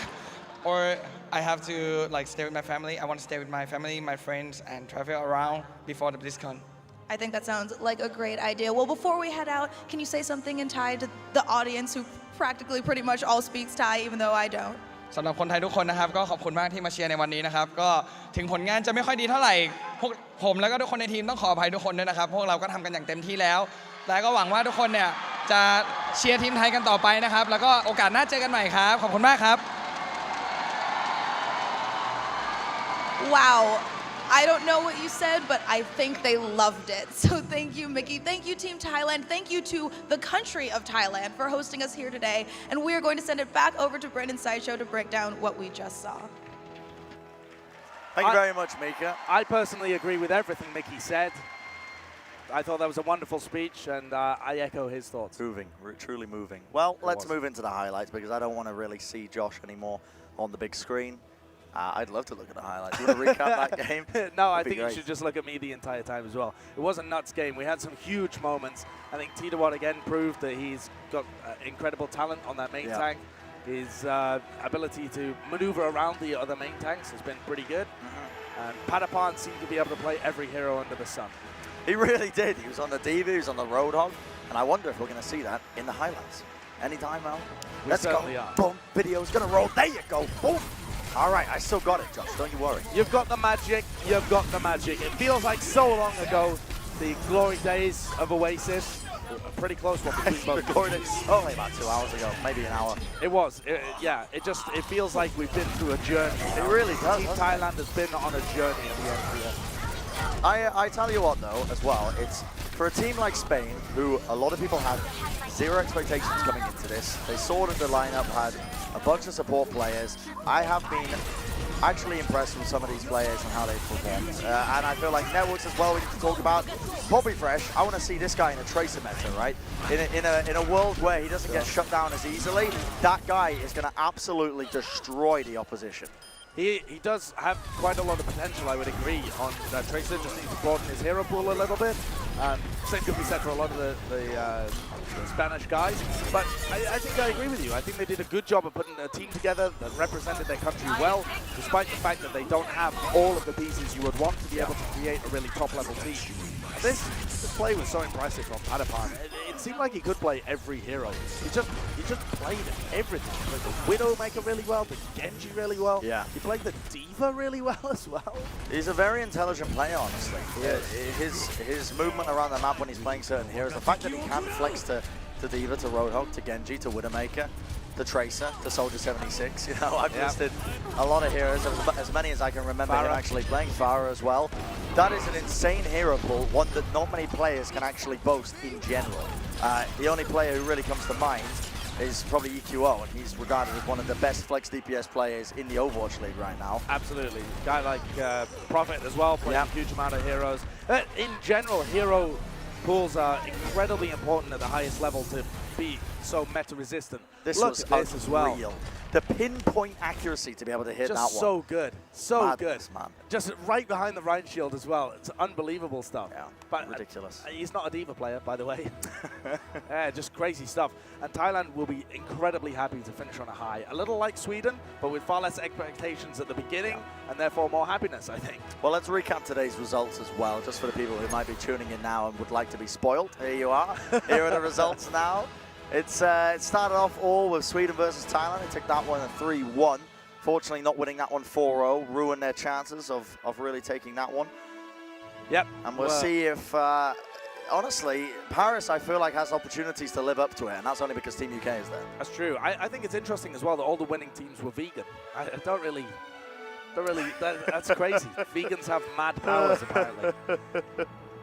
Or I have to stay with my family. I want to stay with my family, my friends, and travel around before the BlizzCon. I think that sounds like a great idea. Well, before we head out, can you say something in Thai to the audience who practically pretty much all speaks Thai, even though I don't? สำหรับคนไทยทุกคนนะครับก็ขอบคุณมากที่มาเชียร์ในวันนี้นะครับก็ถึงผลงานจะไม่ค่อยดีเท่าไหร่พวกผมแล้วก็ทุกคนในทีมต้องขออภัยทุกคนด้วยนะครับพวกเราก็ทำกันอย่างเต็มที่แล้วแต่ก็หวังว่าทุกคนเนี่ยจะเชียร์ทีมไทยกันต่อไปนะครับแล้วก็โอกาสหน้าเจอกันใหม่ครับขอบคุณมากครับ Wow. I don't know what you said, but I think they loved it. So thank you, Mickey. Thank you, Team Thailand. Thank you to the country of Thailand for hosting us here today. And we are going to send it back over to Brandon's Sideshow to break down what we just saw. Thank you very much, Mika. I personally agree with everything Mickey said. I thought that was a wonderful speech, and I echo his thoughts. Moving, truly moving. Well, let's move into the highlights because I don't want to really see Josh anymore on the big screen. I'd love to look at the highlights. You want to recap that game? No, I think you should just look at me the entire time as well. It was a nuts game. We had some huge moments. I think T1 again proved that he's got incredible talent on that main tank. His ability to maneuver around the other main tanks has been pretty good. And Padapan seemed to be able to play every hero under the sun. He really did. He was on the Diva, he was on the Roadhog, and I wonder if we're going to see that in the highlights. Anytime, Mel? We Let's go. certainly are. Boom. Video's going to roll. There you go. Boom. All right, I still got it, Josh. Don't you worry. You've got the magic. You've got the magic. It feels like so long ago, the glory days of Oasis. A pretty close one between both. The glory days only about 2 hours ago, maybe an hour. It was. Yeah, it feels like we've been through a journey. It really does. Team Thailand has been on a journey at the end here. I tell you what, though, as well, it's for a team like Spain, who a lot of people had zero expectations coming into this. They saw that the lineup had a bunch of support players. I have been actually impressed with some of these players and how they've performed. And I feel like Networks as well, we need to talk about. Bobby Fresh, I want to see this guy in a Tracer meta, right? In a world where he doesn't get shut down as easily, that guy is going to absolutely destroy the opposition. He does have quite a lot of potential, I would agree, on Tracer. Just needs to broaden his hero pool a little bit. Same could be said for a lot of the Spanish guys. But I think I agree with you. I think they did a good job of putting a team together that represented their country well, despite the fact that they don't have all of the pieces you would want to be able to create a really top-level team. This play was so impressive from Padapan. It seemed like he could play every hero. He just played everything. He played the Widowmaker really well, the Genji really well. Yeah. He played the Diva really well as well. He's a very intelligent player, honestly. His movement around the map when he's playing certain heroes, the fact that he can flex to Diva, to Roadhog, to Genji, to Widowmaker, to Tracer, to Soldier 76. You know, I've listed a lot of heroes, as many as I can remember him actually playing. Farah as well. That is an insane hero pool, one that not many players can actually boast in general. The only player who really comes to mind is probably EQO, and he's regarded as one of the best flex DPS players in the Overwatch League right now. Absolutely. A guy like Prophet as well, playing a huge amount of heroes. In general, hero pools are incredibly important at the highest level to be so meta-resistant. This Look was at this as well. unreal. The pinpoint accuracy to be able to hit that one. Just so good. So Madness, good. man. Just right behind the Rhine Shield as well. It's unbelievable stuff. Yeah, but ridiculous. He's not a Diva player, by the way. Just crazy stuff. And Thailand will be incredibly happy to finish on a high. A little like Sweden, but with far less expectations at the beginning, and therefore more happiness, I think. Well, let's recap today's results as well, just for the people who might be tuning in now and would like to be spoiled. Here you are. Here are the results now. It started off all with Sweden versus Thailand. They took that one a 3-1. Fortunately, not winning that one 4-0 ruined their chances of really taking that one. Yep. And we'll see if, honestly, Paris, I feel like, has opportunities to live up to it, and that's only because Team UK is there. That's true. I think it's interesting as well that all the winning teams were vegan. I don't really, that's crazy. Vegans have mad powers, apparently.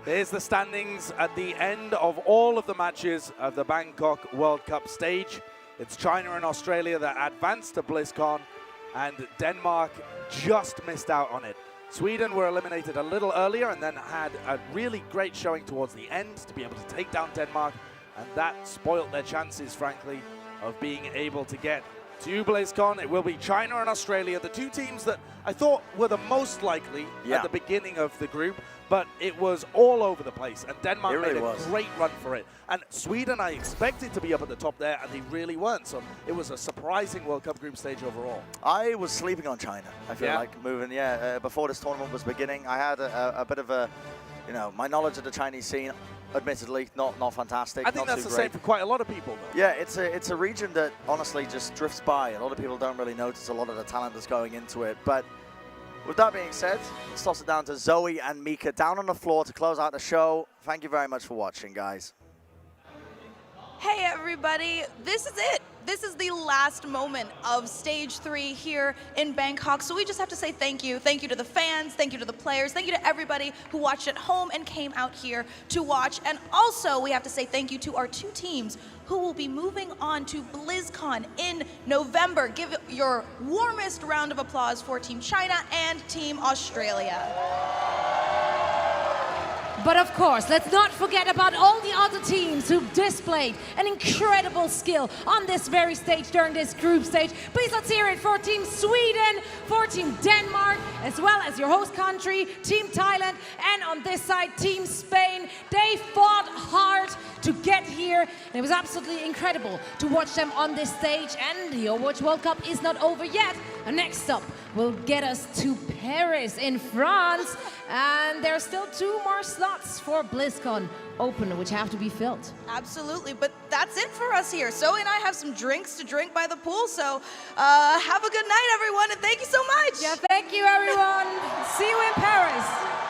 Here's the standings at the end of all of the matches of the Bangkok World Cup stage. It's China and Australia that advanced to BlizzCon, and Denmark just missed out on it. Sweden were eliminated a little earlier and then had a really great showing towards the end to be able to take down Denmark, and that spoilt their chances, frankly, of being able to get to BlizzCon. It will be China and Australia, the two teams that I thought were the most likely at the beginning of the group, but it was all over the place, and Denmark made a great run for it. And Sweden, I expected to be up at the top there, and they really weren't, so it was a surprising World Cup group stage overall. I was sleeping on China, I feel like, moving, before this tournament was beginning. I had a bit of a, my knowledge of the Chinese scene, admittedly, not fantastic. I think that's the same for quite a lot of people, though. Yeah, it's a region that honestly just drifts by. A lot of people don't really notice a lot of the talent that's going into it. But with that being said, let's toss it down to Zoe and Mika down on the floor to close out the show. Thank you very much for watching, guys. Hey everybody, this is it. This is the last moment of Stage 3 here in Bangkok, so we just have to say thank you. Thank you to the fans, thank you to the players, thank you to everybody who watched at home and came out here to watch. And also, we have to say thank you to our two teams who will be moving on to BlizzCon in November. Give your warmest round of applause for Team China and Team Australia. But of course, let's not forget about all the other teams who've displayed an incredible skill on this very stage during this group stage. Please let's hear it for Team Sweden, for Team Denmark, as well as your host country, Team Thailand, and on this side, Team Spain. They fought hard to get here. And it was absolutely incredible to watch them on this stage. And the Overwatch World Cup is not over yet. And next up will get us to Paris in France. And there are still 2 more slots for BlizzCon open, which have to be filled. Absolutely, but that's it for us here. Zoe and I have some drinks to drink by the pool, so have a good night, everyone, and thank you so much. Yeah, thank you, everyone. See you in Paris.